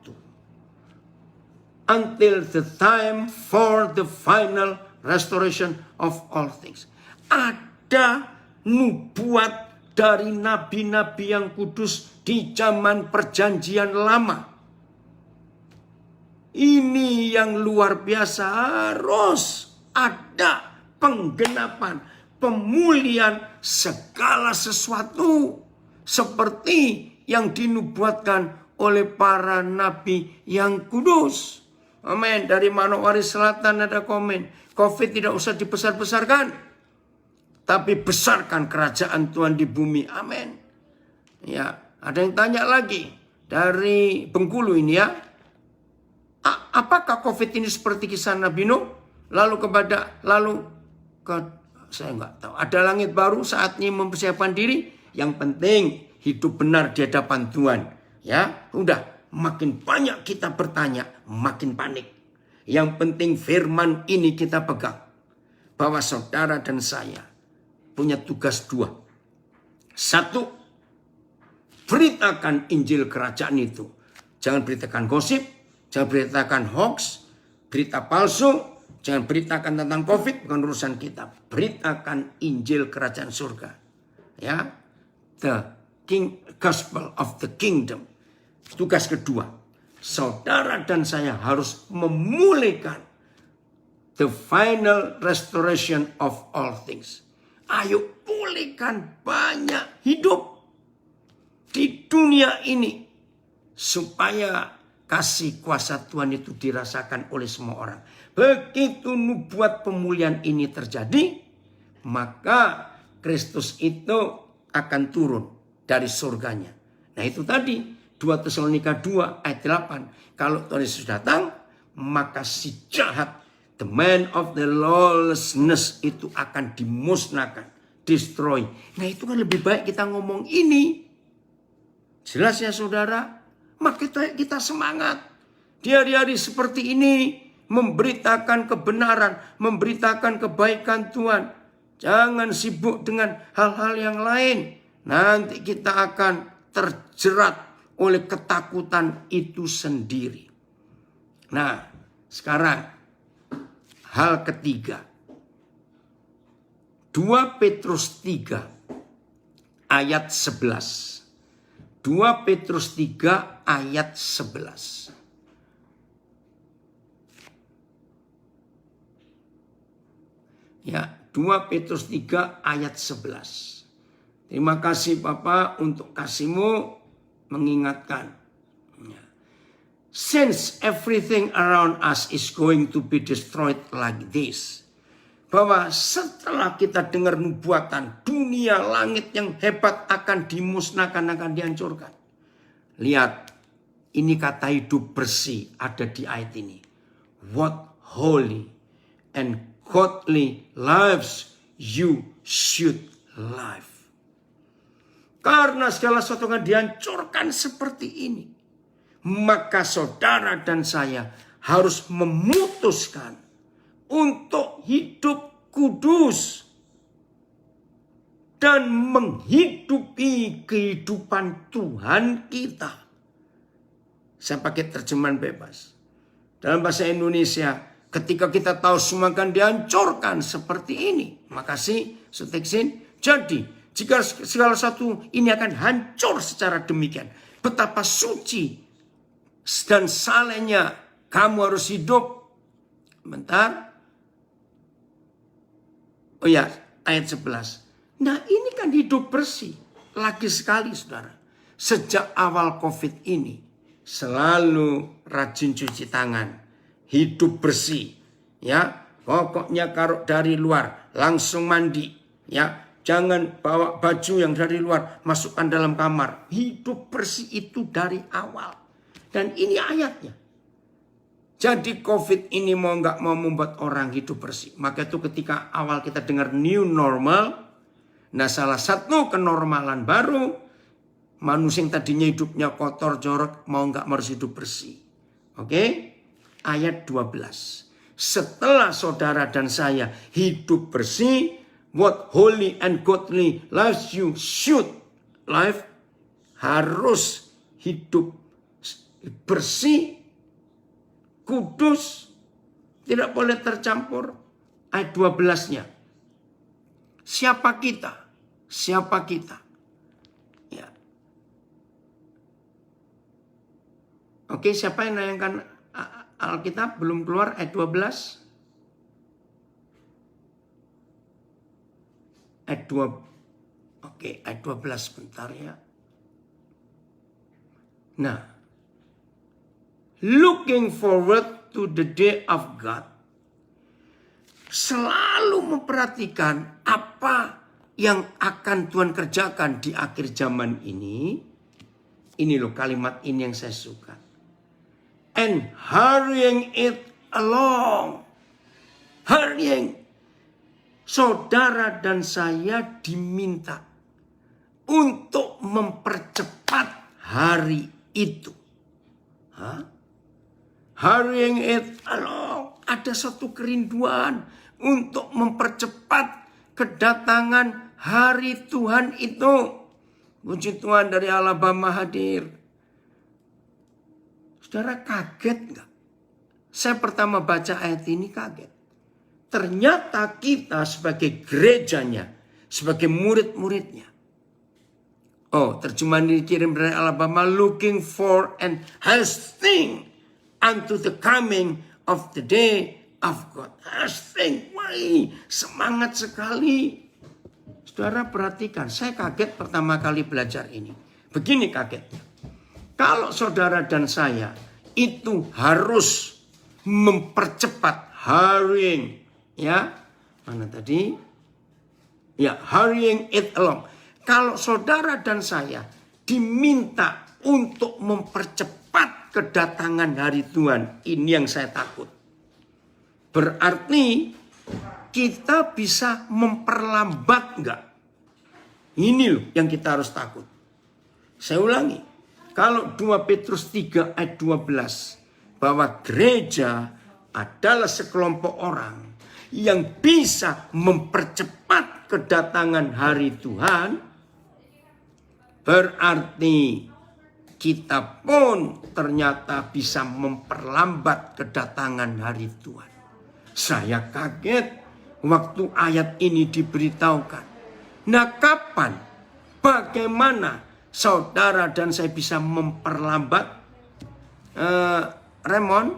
Speaker 1: Until the time for the final restoration of all things. Ada nubuat dari nabi-nabi yang kudus di zaman perjanjian lama. Ini yang luar biasa, harus ada penggenapan, pemulihan segala sesuatu. Seperti yang dinubuatkan oleh para nabi yang kudus. Amin. Dari Manokwari Selatan ada komen. COVID tidak usah dibesar-besarkan. Tapi besarkan kerajaan Tuhan di bumi. Amin. Ya, ada yang tanya lagi. Dari Bengkulu ini ya. Apakah COVID ini seperti kisah Nabi Nuh? Saya nggak tahu. Ada langit baru saatnya mempersiapkan diri. Yang penting hidup benar di hadapan Tuhan. Ya, udah. Makin banyak kita bertanya, makin panik. Yang penting firman ini kita pegang. bahwa saudara dan saya punya tugas dua. Satu, beritakan Injil kerajaan itu. Jangan beritakan gosip, jangan beritakan hoax, berita palsu, jangan beritakan tentang COVID, bukan urusan kita. Beritakan Injil kerajaan surga. Ya, gospel of the kingdom. Tugas kedua, saudara dan saya harus memulihkan the final restoration of all things. Ayo pulihkan banyak hidup di dunia ini supaya kasih kuasa Tuhan itu dirasakan oleh semua orang. Begitu nubuat pemulihan ini terjadi, maka Kristus itu akan turun dari surganya. Nah itu tadi 2 Tesalonika 2 ayat 8. Kalau Tuhan Yesus datang, maka si jahat, the man of the lawlessness itu akan dimusnahkan, destroy. Nah itu kan lebih baik kita ngomong ini. Jelas ya saudara? Maka kita semangat. Di hari-hari seperti ini, memberitakan kebenaran, memberitakan kebaikan Tuhan. Jangan sibuk dengan hal-hal yang lain. Nanti kita akan terjerat oleh ketakutan itu sendiri. Nah, sekarang hal ketiga. 2 Petrus 3 ayat 11. 2 Petrus 3 ayat 11. Ya, 2 Petrus 3 ayat 11. Terima kasih Bapak untuk kasihmu mengingatkan. Ya. Since everything around us is going to be destroyed like this. Bahwa setelah kita dengar nubuatan, dunia langit yang hebat akan dimusnahkan, akan dihancurkan. Lihat, ini kata hidup bersih ada di ayat ini. What holy and godly lives you should live. Karena segala sesuatu yang dihancurkan seperti ini, maka saudara dan saya harus memutuskan untuk hidup kudus dan menghidupi kehidupan Tuhan kita. Saya pakai terjemahan bebas. Dalam bahasa Indonesia, ketika kita tahu semua akan dihancurkan seperti ini. Makasih, Suteksin. Jadi, jika segala satu ini akan hancur secara demikian, betapa suci dan salehnya kamu harus hidup. Bentar. Oh ya, ayat 11. Nah ini kan hidup bersih. Lagi sekali saudara. Sejak awal COVID ini, selalu rajin cuci tangan. Hidup bersih. Ya, pokoknya kalau dari luar, langsung mandi. Ya, jangan bawa baju yang dari luar, masukkan dalam kamar. Hidup bersih itu dari awal. Dan ini ayatnya. Jadi COVID ini mau nggak mau membuat orang hidup bersih. Maka itu ketika awal kita dengar new normal. Nah salah satu kenormalan baru. Manusia yang tadinya hidupnya kotor, jorok. Mau nggak mau harus hidup bersih. Oke? Ayat 12. Setelah saudara dan saya hidup bersih. What holy and godly lives you should live. Harus hidup bersih. Kudus, tidak boleh tercampur. Ayat 12-nya. Siapa kita? Siapa kita? Ya. Oke, siapa yang nayangkan Alkitab? Belum keluar ayat 12. Ayat 2. Oke, ayat 12 bentar ya. Nah. Looking forward to the day of God. Selalu memperhatikan apa yang akan Tuhan kerjakan di akhir zaman ini. Ini loh kalimat ini yang saya suka. And hurrying it along. Hurrying. Saudara dan saya diminta untuk mempercepat hari itu. Hurrying it along. ada satu kerinduan untuk mempercepat kedatangan hari Tuhan itu. Puji Tuhan, dari Alabama hadir. Saudara kaget nggak? Saya pertama baca ayat ini kaget. Ternyata kita sebagai gerejanya, sebagai murid-muridnya. Oh, terjemahan ini dikirim dari Alabama. Looking for and hasting unto the coming of the day of God. Hasting, wah, semangat sekali. Saudara perhatikan, saya kaget pertama kali belajar ini. Begini kagetnya. Kalau saudara dan saya itu harus mempercepat hurrying, ya, mana tadi? Ya, hurrying it along. Kalau saudara dan saya diminta untuk mempercepat kedatangan hari Tuhan, ini yang saya takut. Berarti kita bisa memperlambat enggak? Ini loh yang kita harus takut. Saya ulangi. Kalau 2 Petrus 3 ayat 12. Bahwa gereja adalah sekelompok orang yang bisa mempercepat kedatangan hari Tuhan. Berarti kita pun ternyata bisa memperlambat kedatangan hari Tuhan. Saya kaget waktu ayat ini diberitahukan. Nah, kapan, bagaimana saudara dan saya bisa memperlambat? Raymond,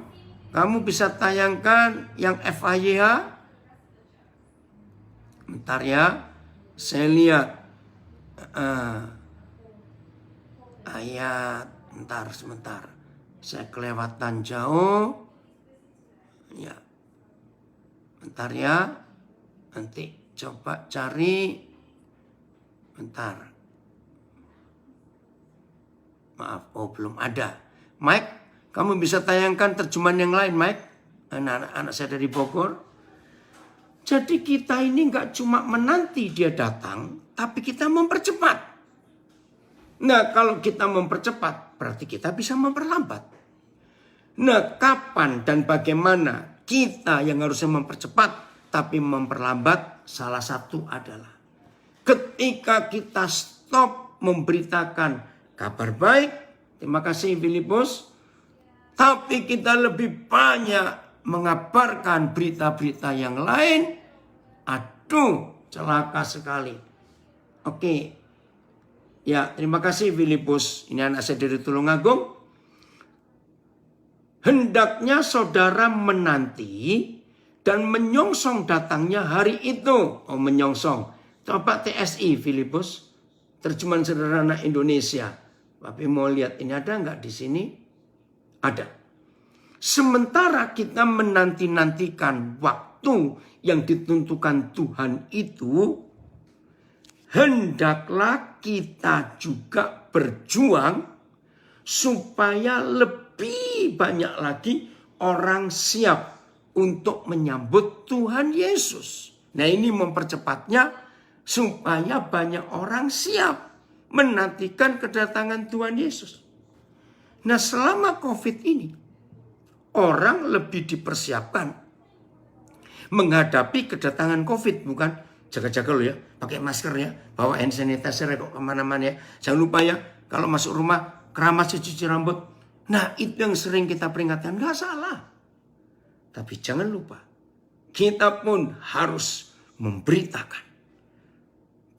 Speaker 1: kamu bisa tayangkan yang FAYH? Bentar ya, saya lihat ayat. Sebentar. Saya kelewatan jauh. Ya. Bentar ya. Nanti coba cari. Bentar. Maaf, oh belum ada. Mike, kamu bisa tayangkan terjemahan yang lain, Mike? Anak-anak saya dari Bogor. Jadi kita ini nggak cuma menanti dia datang, tapi kita mempercepat. Nah, kalau kita mempercepat, berarti kita bisa memperlambat. Nah, kapan dan bagaimana kita yang harusnya mempercepat, tapi memperlambat? Salah satu adalah ketika kita stop memberitakan kabar baik. Terima kasih Filipus. Tapi kita lebih banyak mengabarkan berita-berita yang lain. Aduh, celaka sekali. Oke. Ya, terima kasih Filipus. Ini anak saya dari Tulungagung. Hendaknya saudara menanti dan menyongsong datangnya hari itu. Oh, menyongsong. Coba TSI Filipus. Terjemahan sederhana Indonesia. Tapi mau lihat ini ada nggak di sini? Ada. Sementara kita menanti-nantikan waktu yang ditentukan Tuhan itu, hendaklah kita juga berjuang supaya lebih banyak lagi orang siap untuk menyambut Tuhan Yesus. Nah, ini mempercepatnya supaya banyak orang siap menantikan kedatangan Tuhan Yesus. Nah, selama COVID ini, orang lebih dipersiapkan menghadapi kedatangan COVID, bukan? Jaga-jaga lo ya, pakai masker ya, bawa hand sanitizer ya kok kemana-mana ya. Jangan lupa ya, kalau masuk rumah, keramas cuci rambut. Nah, itu yang sering kita peringatkan, gak salah. Tapi jangan lupa, kita pun harus memberitakan.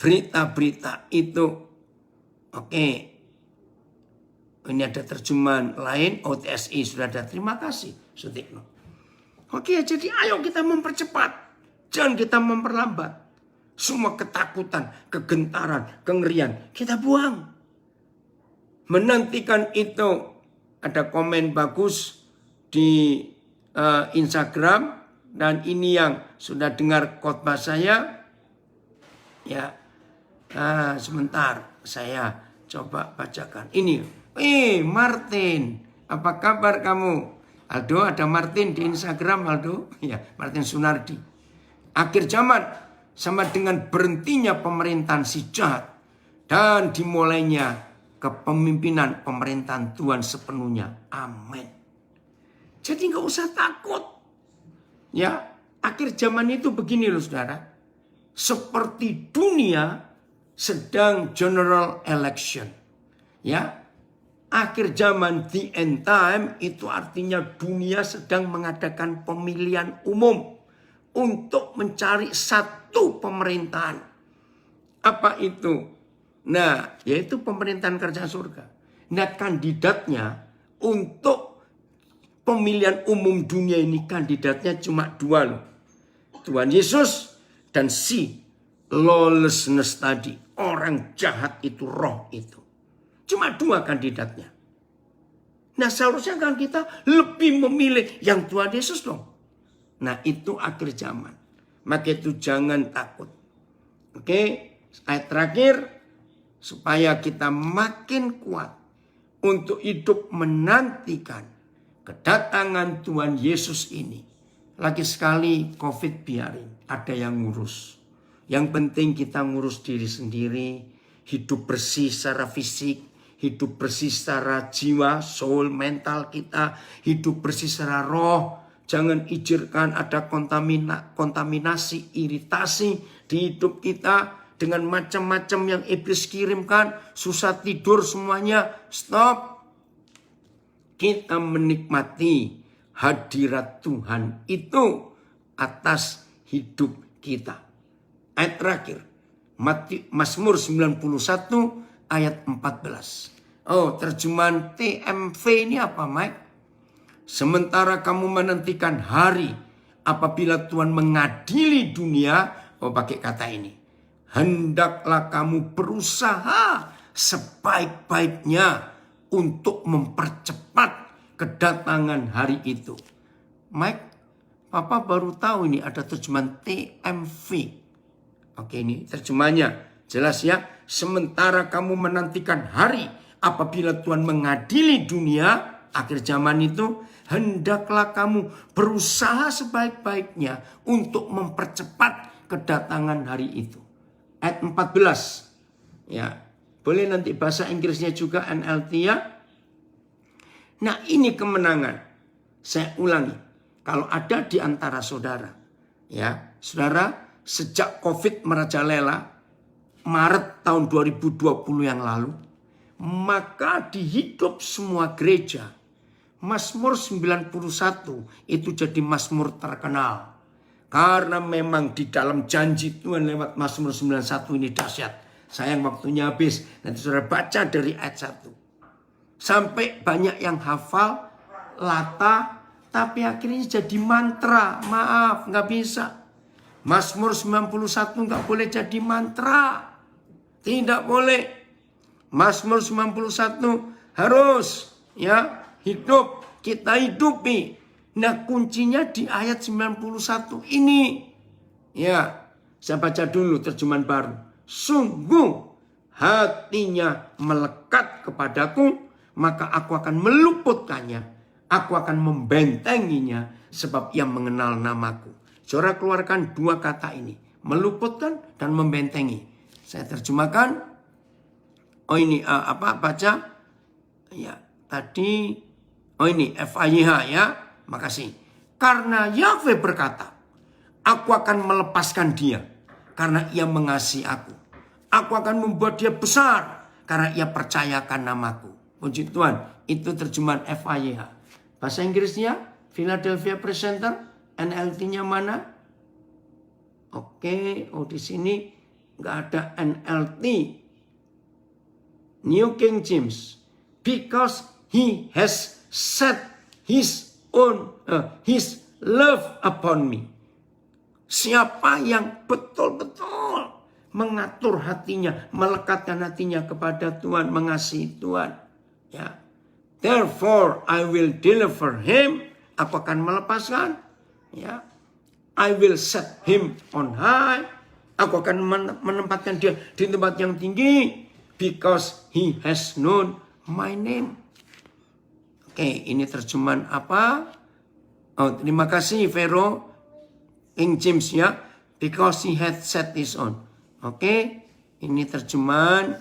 Speaker 1: Berita-berita itu, oke. Ini ada terjemahan lain, OTSI sudah ada, terima kasih Sutikno. Oke, jadi ayo kita mempercepat, jangan kita memperlambat. Semua ketakutan, kegentaran, kengerian kita buang. Menantikan itu, ada komen bagus di Instagram, dan ini yang sudah dengar khotbah saya. Ya, sebentar saya coba bacakan. Ini, Martin, apa kabar kamu? Aldo, ada Martin di Instagram, Aldo. Ya, Martin Sunardi. Akhir zaman sama dengan berhentinya pemerintahan si jahat dan dimulainya kepemimpinan pemerintahan Tuhan sepenuhnya. Amin. Jadi nggak usah takut. Ya, akhir zaman itu begini loh saudara. Seperti dunia sedang general election. Ya, akhir zaman, the end time, itu artinya dunia sedang mengadakan pemilihan umum untuk mencari satu pemerintahan. Apa itu? Nah, yaitu pemerintahan kerajaan surga. Nah, kandidatnya untuk pemilihan umum dunia ini, kandidatnya cuma dua loh. Tuhan Yesus dan si lawlessness tadi. Orang jahat itu, roh itu. Cuma dua kandidatnya. Nah, seharusnya kan kita lebih memilih yang Tuhan Yesus dong. Nah, itu akhir zaman. Maka itu jangan takut. Oke, ayat terakhir. Supaya kita makin kuat untuk hidup menantikan kedatangan Tuhan Yesus ini. Lagi sekali COVID biarin, ada yang ngurus. Yang penting kita ngurus diri sendiri. Hidup bersih secara fisik. Hidup bersih secara jiwa, soul, mental kita. Hidup bersih secara roh. Jangan izinkan ada kontaminasi, iritasi di hidup kita. Dengan macam-macam yang iblis kirimkan. Susah tidur semuanya. Stop. Kita menikmati hadirat Tuhan itu atas hidup kita. Ayat terakhir. Mazmur 91 ayat 14. Oh, terjemahan TMV ini apa, Mike? Sementara kamu menantikan hari apabila Tuhan mengadili dunia. Oh, pakai kata ini. Hendaklah kamu berusaha sebaik-baiknya untuk mempercepat kedatangan hari itu. Mike, Papa baru tahu ini ada terjemahan TMV. Oke, ini terjemahannya. Jelas ya. Sementara kamu menantikan hari apabila Tuhan mengadili dunia, akhir zaman itu, hendaklah kamu berusaha sebaik-baiknya untuk mempercepat kedatangan hari itu. Ayat 14. Ya, boleh nanti bahasa Inggrisnya juga NLT ya. Nah, ini kemenangan. Saya ulangi. Kalau ada di antara saudara, ya, saudara sejak COVID merajalela Maret tahun 2020 yang lalu, maka di hidup semua gereja Mazmur 91 itu jadi mazmur terkenal. Karena memang di dalam janji Tuhan lewat Mazmur 91 ini dahsyat. Sayang waktunya habis. Nanti saudara baca dari ayat 1. Sampai banyak yang hafal, lata, tapi akhirnya jadi mantra. Maaf, nggak bisa. Mazmur 91 nggak boleh jadi mantra. Tidak boleh. Mazmur 91 harus ya hidup. Kita hidupi. Nah, kuncinya di ayat 91 ini. Ya, saya baca dulu terjemahan baru. Sungguh hatinya melekat kepadaku, maka aku akan meluputkannya. Aku akan membentenginya sebab ia mengenal namaku. Saudara keluarkan dua kata ini. Meluputkan dan membentengi. Saya terjemahkan. Oh ini baca. Ya, tadi. Oh ini FAYH ya. Makasih. Karena Yahweh berkata, aku akan melepaskan dia karena ia mengasihi aku. Aku akan membuat dia besar karena ia percayakan namaku. Puji Tuhan. Itu terjemahan FAYH. Bahasa Inggrisnya Philadelphia Presenter. NLT-nya mana? Oke. Oh di sini nggak ada NLT. New King James. Because he has set his love upon me. Siapa yang betul-betul mengatur hatinya, melekatkan hatinya kepada Tuhan, mengasihi Tuhan. Ya. Therefore I will deliver him. Aku akan melepaskan. Ya. I will set him on high. Aku akan menempatkan dia di tempat yang tinggi. Because he has known my name. Oke, ini terjemahan apa? Oh, terima kasih Vero. King James ya. Because he had set his own. Oke, ini terjemahan.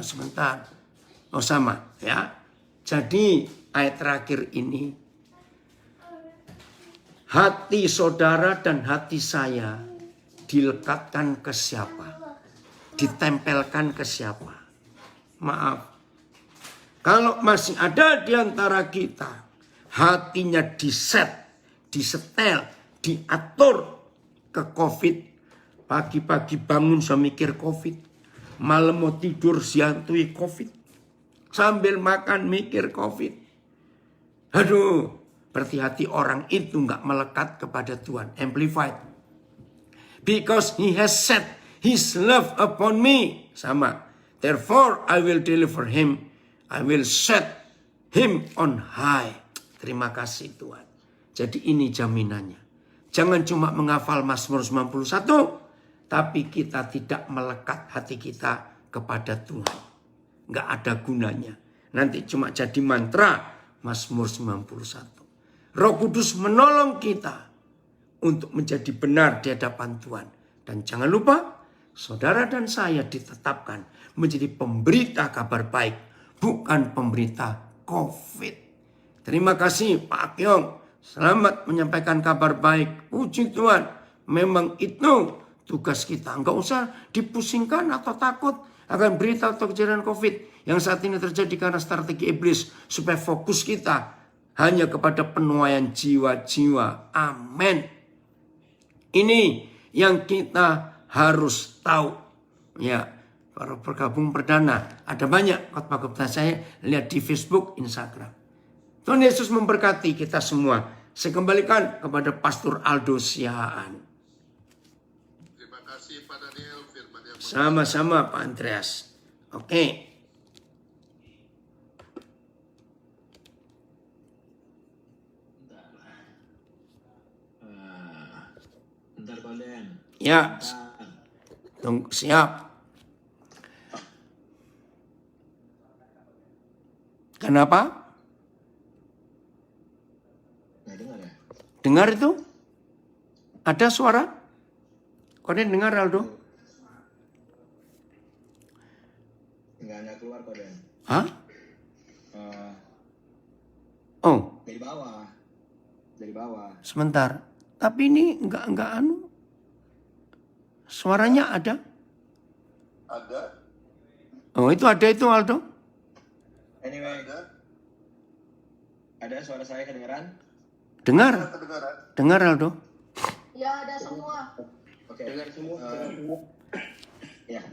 Speaker 1: Sebentar. Oh sama ya. Jadi ayat terakhir ini. Hati saudara dan hati saya dilekatkan ke siapa? Ditempelkan ke siapa? Maaf. Kalau masih ada di antara kita, hatinya disetel, diatur ke COVID. Pagi-pagi bangun saya mikir COVID. Malam mau tidur dihantui COVID. Sambil makan mikir COVID. Aduh, berarti hati orang itu nggak melekat kepada Tuhan. Amplified. Because he has set his love upon me. Sama. Therefore I will deliver him. I will set him on high. Terima kasih Tuhan. Jadi ini jaminannya. Jangan cuma menghafal Mazmur 91. Tapi kita tidak melekat hati kita kepada Tuhan. Nggak ada gunanya. Nanti cuma jadi mantra Mazmur 91. Roh Kudus menolong kita untuk menjadi benar di hadapan Tuhan. Dan jangan lupa, saudara dan saya ditetapkan menjadi pemberita kabar baik, bukan pemberita COVID. Terima kasih Pak Kyong. Selamat menyampaikan kabar baik. Puji Tuhan. Memang itu tugas kita. Enggak usah dipusingkan atau takut akan berita atau kejadian COVID yang saat ini terjadi karena strategi iblis, supaya fokus kita hanya kepada penuaian jiwa-jiwa. Amin. Ini yang kita harus tahu. Ya, para bergabung perdana, ada banyak khotbah-khotbah saya lihat di Facebook, Instagram. Tuhan Yesus memberkati kita semua. Saya kembalikan kepada Pastor Aldo Sihaan.
Speaker 4: Terima kasih Pak Daniel, firman yang
Speaker 1: Sama-sama Pak Andreas. Oke.
Speaker 2: Bentar Koden.
Speaker 1: Ya. Tunggu, siap. Kenapa?
Speaker 2: Nggak dengar ya?
Speaker 1: Dengar itu? Ada suara? Koden dengar Aldo?
Speaker 2: Nggak keluar Koden.
Speaker 1: Hah? Oh,
Speaker 2: Dari bawah. Dari bawah.
Speaker 1: sebentar. Tapi ini enggak anu. Suaranya ada?
Speaker 4: ada,
Speaker 1: Oh, itu ada itu Aldo?
Speaker 2: Anyway,
Speaker 4: ada,
Speaker 2: ada suara saya kedengeran?
Speaker 1: Dengar?
Speaker 4: kedengaran.
Speaker 1: Dengar Aldo?
Speaker 3: Ya ada semua.
Speaker 2: Oke. Dengar semua. Ya,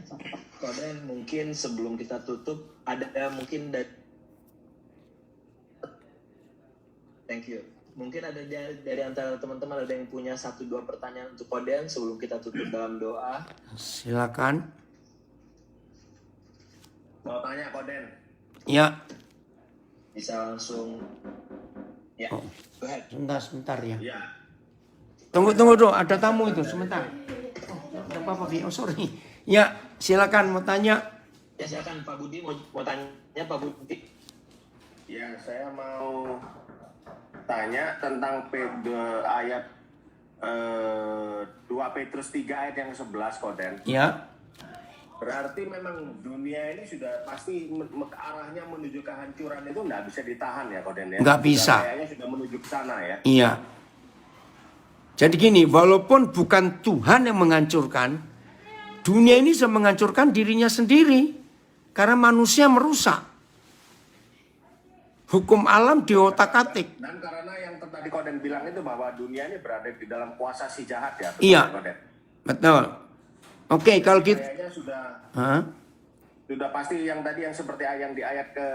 Speaker 2: Koden mungkin sebelum kita tutup ada mungkin Thank you. Mungkin ada dari antara teman-teman ada yang punya 1-2 pertanyaan untuk Koden sebelum kita tutup dalam doa.
Speaker 1: Silakan.
Speaker 2: Mau tanya Koden?
Speaker 1: Ya.
Speaker 2: Bisa langsung. Ya.
Speaker 1: Oh.
Speaker 2: Go ahead.
Speaker 1: Sebentar ya.
Speaker 2: Ya.
Speaker 1: Tunggu dulu, ada tamu itu sebentar. Oh, ada apa-apa, Vi? Oh, sorry. Ya, silakan mau tanya.
Speaker 2: Ya silakan Pak Budi mau tanya Pak Budi.
Speaker 5: Ya, saya mau tanya tentang ayat 2 Petrus 3 ayat yang 11 Koden.
Speaker 1: Ya.
Speaker 5: Berarti memang dunia ini sudah pasti arahnya menuju kehancuran itu nggak bisa ditahan ya Koden ya?
Speaker 1: Nggak bisa.
Speaker 5: Kayaknya sudah menuju ke sana ya.
Speaker 1: Iya. Jadi gini, walaupun bukan Tuhan yang menghancurkan, dunia ini bisa menghancurkan dirinya sendiri. Karena manusia merusak. Hukum alam diotak-atik.
Speaker 5: Dan karena yang tadi Koden bilang itu bahwa dunia ini berada di dalam kuasa si jahat ya.
Speaker 1: Iya.
Speaker 5: Koden?
Speaker 1: Betul. Oke, kalau gitu.
Speaker 5: Kayaknya
Speaker 1: Hah?
Speaker 5: sudah pasti yang tadi yang seperti yang di ayat ke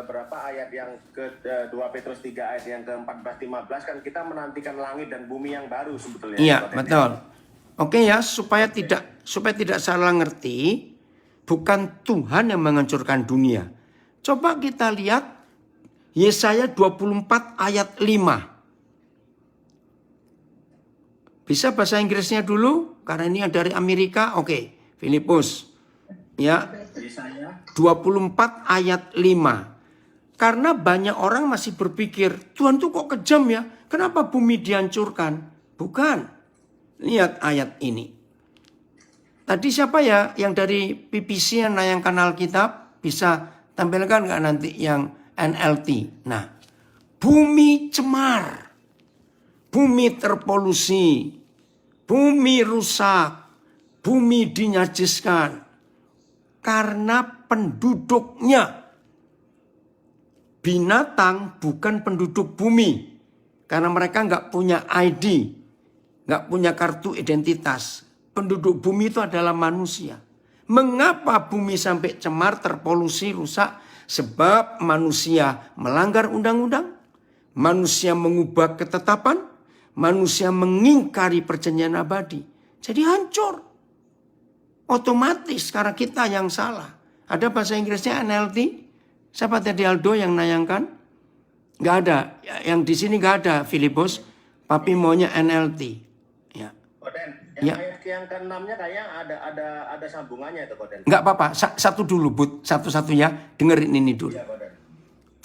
Speaker 5: berapa, ayat yang ke 2 Petrus 3 ayat yang ke 14-15 kan kita menantikan langit dan bumi yang baru sebetulnya.
Speaker 1: Iya,
Speaker 5: Koden,
Speaker 1: betul. Oke ya, supaya tidak salah ngerti, bukan Tuhan yang menghancurkan dunia. Coba kita lihat Yesaya 24 ayat 5. Bisa bahasa Inggrisnya dulu? Karena ini dari Amerika. Oke, Filipus. Ya, 24 ayat 5. Karena banyak orang masih berpikir, Tuhan tuh kok kejam ya? Kenapa bumi dihancurkan? Bukan. Lihat ayat ini. Tadi siapa ya yang dari PPC yang nayangkan Alkitab? Bisa tampilkan nggak nanti yang NLT? Nah, bumi cemar. bumi terpolusi, bumi rusak, bumi dinajiskan karena penduduknya. Binatang bukan penduduk bumi karena mereka nggak punya ID, nggak punya kartu identitas. Penduduk bumi itu adalah manusia. Mengapa bumi sampai cemar, terpolusi, rusak? Sebab manusia melanggar undang-undang, manusia mengubah ketetapan, manusia mengingkari perjanjian abadi. Jadi hancur. Otomatis karena kita yang salah. Ada bahasa Inggrisnya NLT. Siapa tadi Aldo yang nayangkan? Nggak ada. Yang di sini nggak ada Filipus. Papi maunya NLT. Ya.
Speaker 5: Koden,
Speaker 1: Ya.
Speaker 5: ayat yang ke-6-nya kayaknya ada sambungannya itu Koden.
Speaker 1: Nggak apa-apa. Satu dulu, Bud. Satu-satu ya. Dengerin ini dulu.
Speaker 5: Iya Koden.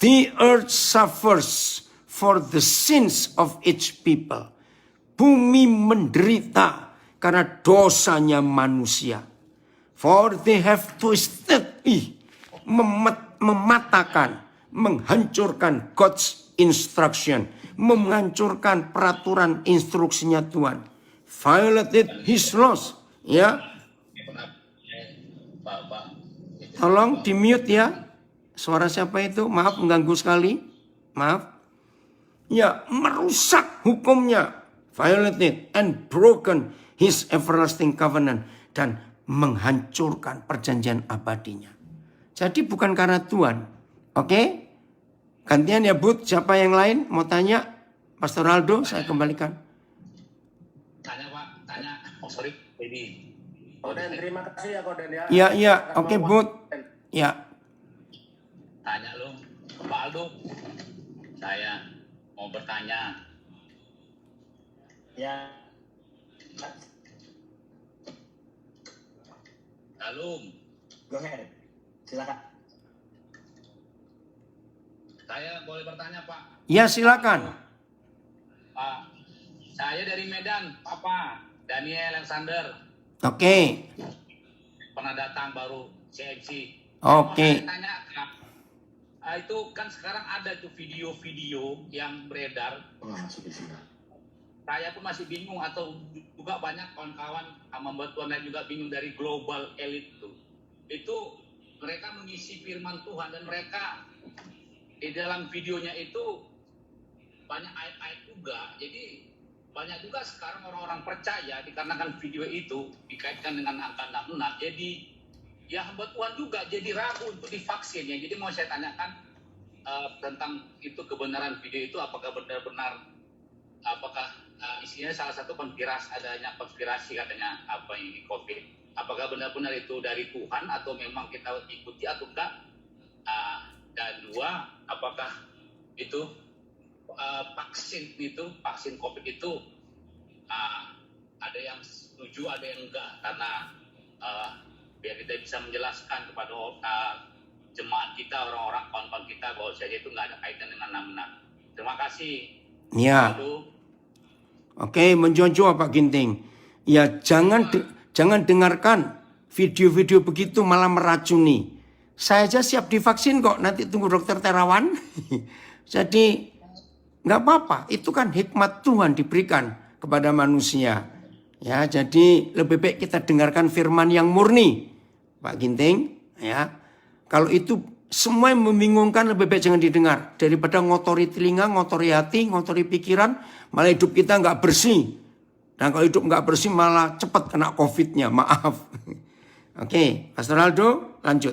Speaker 1: The earth suffers for the sins of its people. Bumi menderita karena dosanya manusia. For they have twisted, mematakan, menghancurkan God's instruction. Menghancurkan peraturan instruksinya Tuhan. Violated his laws. Ya. Tolong di mute ya. Suara siapa itu? Maaf mengganggu sekali. Maaf. Ya, merusak hukumnya. Violated and broken his everlasting covenant. Dan menghancurkan perjanjian abadinya. Jadi bukan karena Tuhan. Oke? Gantian ya Bud. Siapa yang lain mau tanya? Pastor Aldo, saya kembalikan.
Speaker 2: Tanya Pak, tanya. Oh sorry, ini.
Speaker 5: Koden, terima kasih ya Koden ya.
Speaker 1: Iya, iya. Oke Bud. Ya.
Speaker 2: Tanya lu, Pak Aldo. Saya mau bertanya.
Speaker 5: Ya.
Speaker 2: Alum,
Speaker 5: Go ahead. Silakan.
Speaker 2: saya boleh bertanya Pak?
Speaker 1: Ya silakan.
Speaker 2: Pak, saya dari Medan, Papa Daniel Alexander.
Speaker 1: Oke.
Speaker 2: Pernah datang baru CMC.
Speaker 1: Oke.
Speaker 2: Saya tanya, itu kan sekarang ada tuh video-video yang beredar. Saya pun masih bingung atau juga banyak kawan-kawan membuat Tuhan juga bingung dari global elite itu. Itu mereka mengisi firman Tuhan dan mereka di dalam videonya itu banyak ayat-ayat juga. Jadi banyak juga sekarang orang-orang percaya dikarenakan video itu dikaitkan dengan angka 66. Jadi ya hamba Tuhan juga jadi ragu untuk divaksin ya. Jadi mau saya tanyakan tentang itu kebenaran video itu apakah benar-benar isinya salah satu adanya konspirasi katanya apa ini COVID. Apakah benar-benar itu dari Tuhan atau memang kita ikuti atau enggak? Dan dua, apakah itu vaksin COVID itu ada yang setuju, ada yang enggak? Karena biar kita bisa menjelaskan kepada jemaat kita, orang-orang kawan-kawan kita bahwa saja itu enggak ada kaitan dengan 66. Terima kasih.
Speaker 1: Ya. Oke, menjonjo Pak Ginting. Ya, jangan dengarkan video-video begitu malah meracuni. Saya aja siap divaksin kok, nanti tunggu dokter Terawan. Jadi nggak apa-apa, itu kan hikmat Tuhan diberikan kepada manusia. Ya, jadi lebih baik kita dengarkan firman yang murni, Pak Ginting. Ya, kalau itu semua yang membingungkan lebih baik jangan didengar daripada ngotori telinga, ngotori hati, ngotori pikiran, malah hidup kita nggak bersih. Dan kalau hidup nggak bersih malah cepat kena COVID-nya. Maaf. Oke, Pastor Aldo lanjut.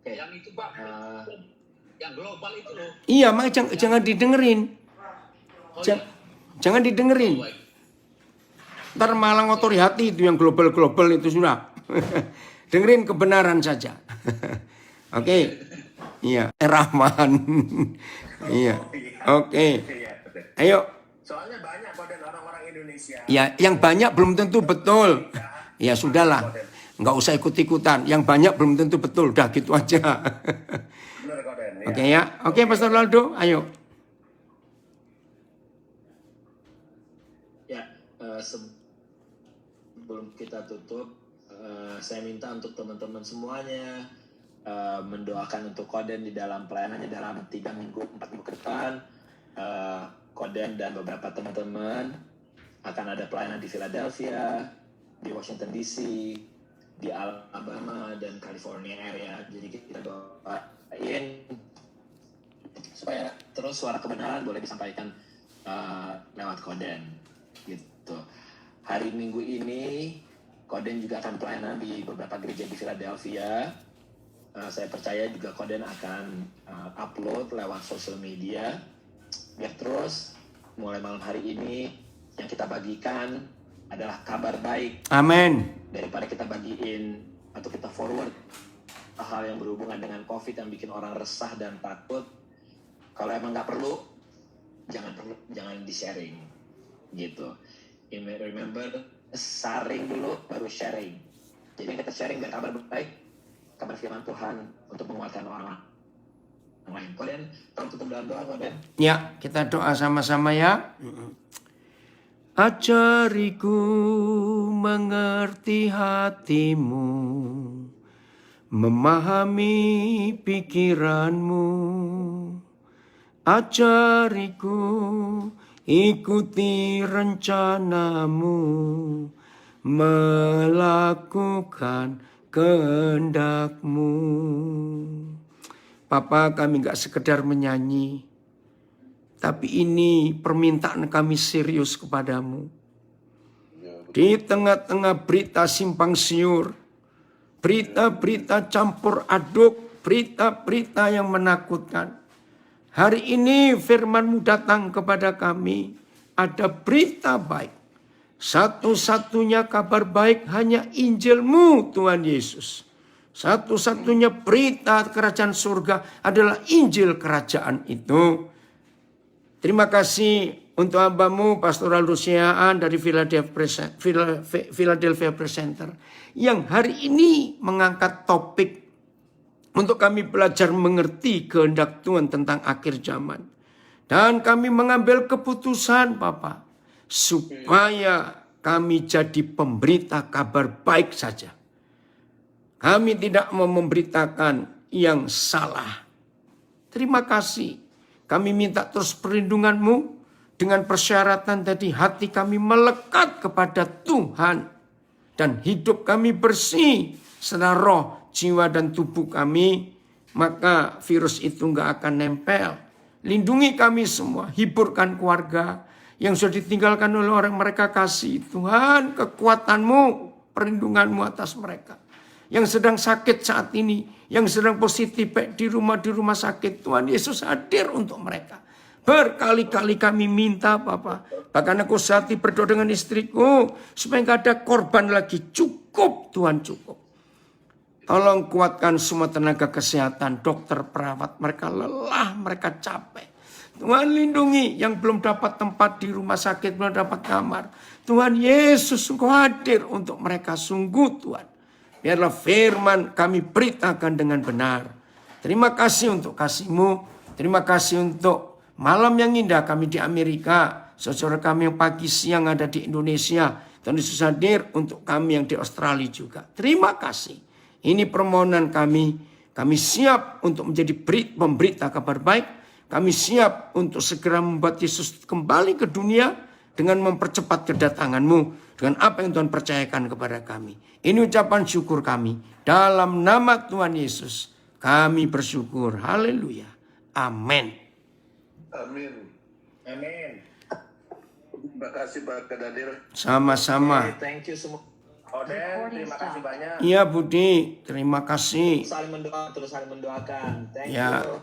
Speaker 2: Yang itu Pak, yang global itu loh.
Speaker 1: Iya, makanya jangan didengerin. Jangan didengerin. Ntar malah ngotori hati itu yang global-global itu sudah. Dengerin kebenaran saja. Oke. Iya, Rahman. Iya. Oke. Ayo.
Speaker 5: Soalnya banyak Koden orang-orang Indonesia.
Speaker 1: Ya, yang banyak belum tentu betul. Ya sudahlah. Nggak usah ikut-ikutan. Yang banyak belum tentu betul. Udah gitu aja.
Speaker 5: Benar Koden.
Speaker 1: Oke ya. Oke, Pastor Ronaldo, ayo.
Speaker 6: Ya, sebelum kita tutup, saya minta untuk teman-teman semuanya mendoakan untuk Koden di dalam pelayanannya dalam 3 minggu, 4 minggu ke depan. Koden dan beberapa teman-teman akan ada pelayanan di Philadelphia, di Washington DC, di Alabama dan California area. Jadi kita doain supaya terus suara kebenaran boleh disampaikan lewat Koden gitu. Hari Minggu ini Koden juga akan pelayanan di beberapa gereja di Philadelphia. Saya percaya juga Koden akan upload lewat sosial media. Biar terus mulai malam hari ini yang kita bagikan adalah kabar baik.
Speaker 1: Amin.
Speaker 6: Daripada kita bagiin atau kita forward hal yang berhubungan dengan COVID yang bikin orang resah dan takut. Kalau emang nggak perlu, jangan di-sharing gitu. Remember, saring dulu baru sharing. Jadi kita sharing biar kabar baik, kabar firman Tuhan untuk menguatkan orang lain. Kalian tolong tutup dalam doa, Koden.
Speaker 1: Ya, kita doa sama-sama ya. Ajariku mengerti hatimu, memahami pikiranmu. Ajariku ikuti rencanamu, melakukan kehendakmu. Papa, kami gak sekedar menyanyi, tapi ini permintaan kami serius kepadamu. Di tengah-tengah berita simpang siur, berita-berita campur aduk, berita-berita yang menakutkan. Hari ini firman-Mu datang kepada kami, ada berita baik. Satu-satunya kabar baik hanya Injil-Mu, Tuhan Yesus. Satu-satunya berita kerajaan surga adalah Injil kerajaan itu. Terima kasih untuk hamba-Mu Pastoral Luciaan dari Philadelphia Presenter yang hari ini mengangkat topik untuk kami belajar mengerti kehendak Tuhan tentang akhir zaman. Dan kami mengambil keputusan, Bapak, supaya kami jadi pemberita kabar baik saja. Kami tidak mau memberitakan yang salah. Terima kasih. Kami minta terus perlindungan-Mu dengan persyaratan tadi hati kami melekat kepada Tuhan. Dan hidup kami bersih secara roh, jiwa dan tubuh kami. Maka virus itu gak akan nempel. Lindungi kami semua. Hiburkan keluarga yang sudah ditinggalkan oleh orang mereka kasih. Tuhan, kekuatan-Mu, perlindungan-Mu atas mereka. Yang sedang sakit saat ini, yang sedang positif di rumah sakit, Tuhan Yesus hadir untuk mereka. Berkali-kali kami minta, Bapak. Bahkan aku saat ini berdoa dengan istriku, supaya gak ada korban lagi. Cukup, Tuhan, cukup. Tolong kuatkan semua tenaga kesehatan, dokter, perawat. Mereka lelah, mereka capek. Tuhan lindungi yang belum dapat tempat di rumah sakit, belum dapat kamar. Tuhan Yesus Engkau hadir untuk mereka, sungguh Tuhan. Biarlah firman kami beritakan dengan benar. Terima kasih untuk kasih-Mu. Terima kasih untuk malam yang indah kami di Amerika. Saudara kami yang pagi siang ada di Indonesia. Tuhan Yesus hadir untuk kami yang di Australia juga. Terima kasih. Ini permohonan kami. Kami siap untuk menjadi pemberita kabar baik. Kami siap untuk segera membuat Yesus kembali ke dunia dengan mempercepat kedatangan-Mu. Dengan apa yang Tuhan percayakan kepada kami. Ini ucapan syukur kami. Dalam nama Tuhan Yesus kami bersyukur. Haleluya. Amin.
Speaker 4: Amin.
Speaker 5: Amin.
Speaker 4: Terima kasih Pak Daniel.
Speaker 1: Sama-sama.
Speaker 6: Thank you semua.
Speaker 5: Koden, terima kasih banyak.
Speaker 1: Iya Budi, terima kasih.
Speaker 6: Saling mendoa, terus saling mendoakan. Thank
Speaker 1: Ya.
Speaker 6: you.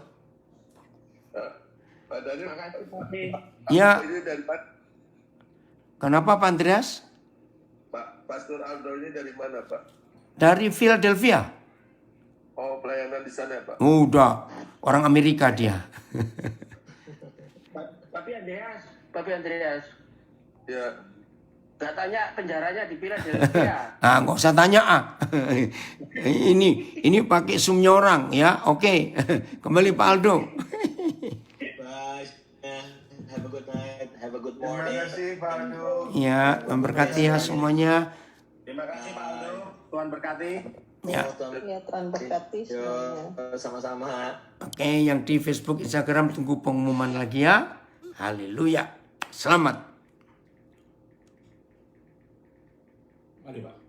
Speaker 4: Pak Daniel.
Speaker 1: Ya,
Speaker 4: Ini dari Pak
Speaker 1: kenapa Pak Andreas?
Speaker 4: Pastor Aldo ini dari mana Pak?
Speaker 1: Dari Philadelphia.
Speaker 4: Oh, pelayanan di sana Pak.
Speaker 1: Udah, orang Amerika dia.
Speaker 5: Tapi Andreas,
Speaker 4: Ya.
Speaker 5: katanya penjaranya di Philadelphia.
Speaker 1: Ah, nggak usah tanya ah. ini pakai sumnya orang ya. Oke, kembali Pak Aldo.
Speaker 6: Bye. Have a good night. Have a good
Speaker 5: Terima
Speaker 6: morning.
Speaker 5: kasih Pak Aldo.
Speaker 1: Ya, memberkati ya semuanya.
Speaker 5: Terima kasih Pak Aldo. Tuhan berkati.
Speaker 1: Ya.
Speaker 3: Ya Tuhan berkati semuanya.
Speaker 6: Sama-sama.
Speaker 1: Oke, yang di Facebook, Instagram tunggu pengumuman lagi ya. Haleluya. Selamat.
Speaker 7: Mari Pak.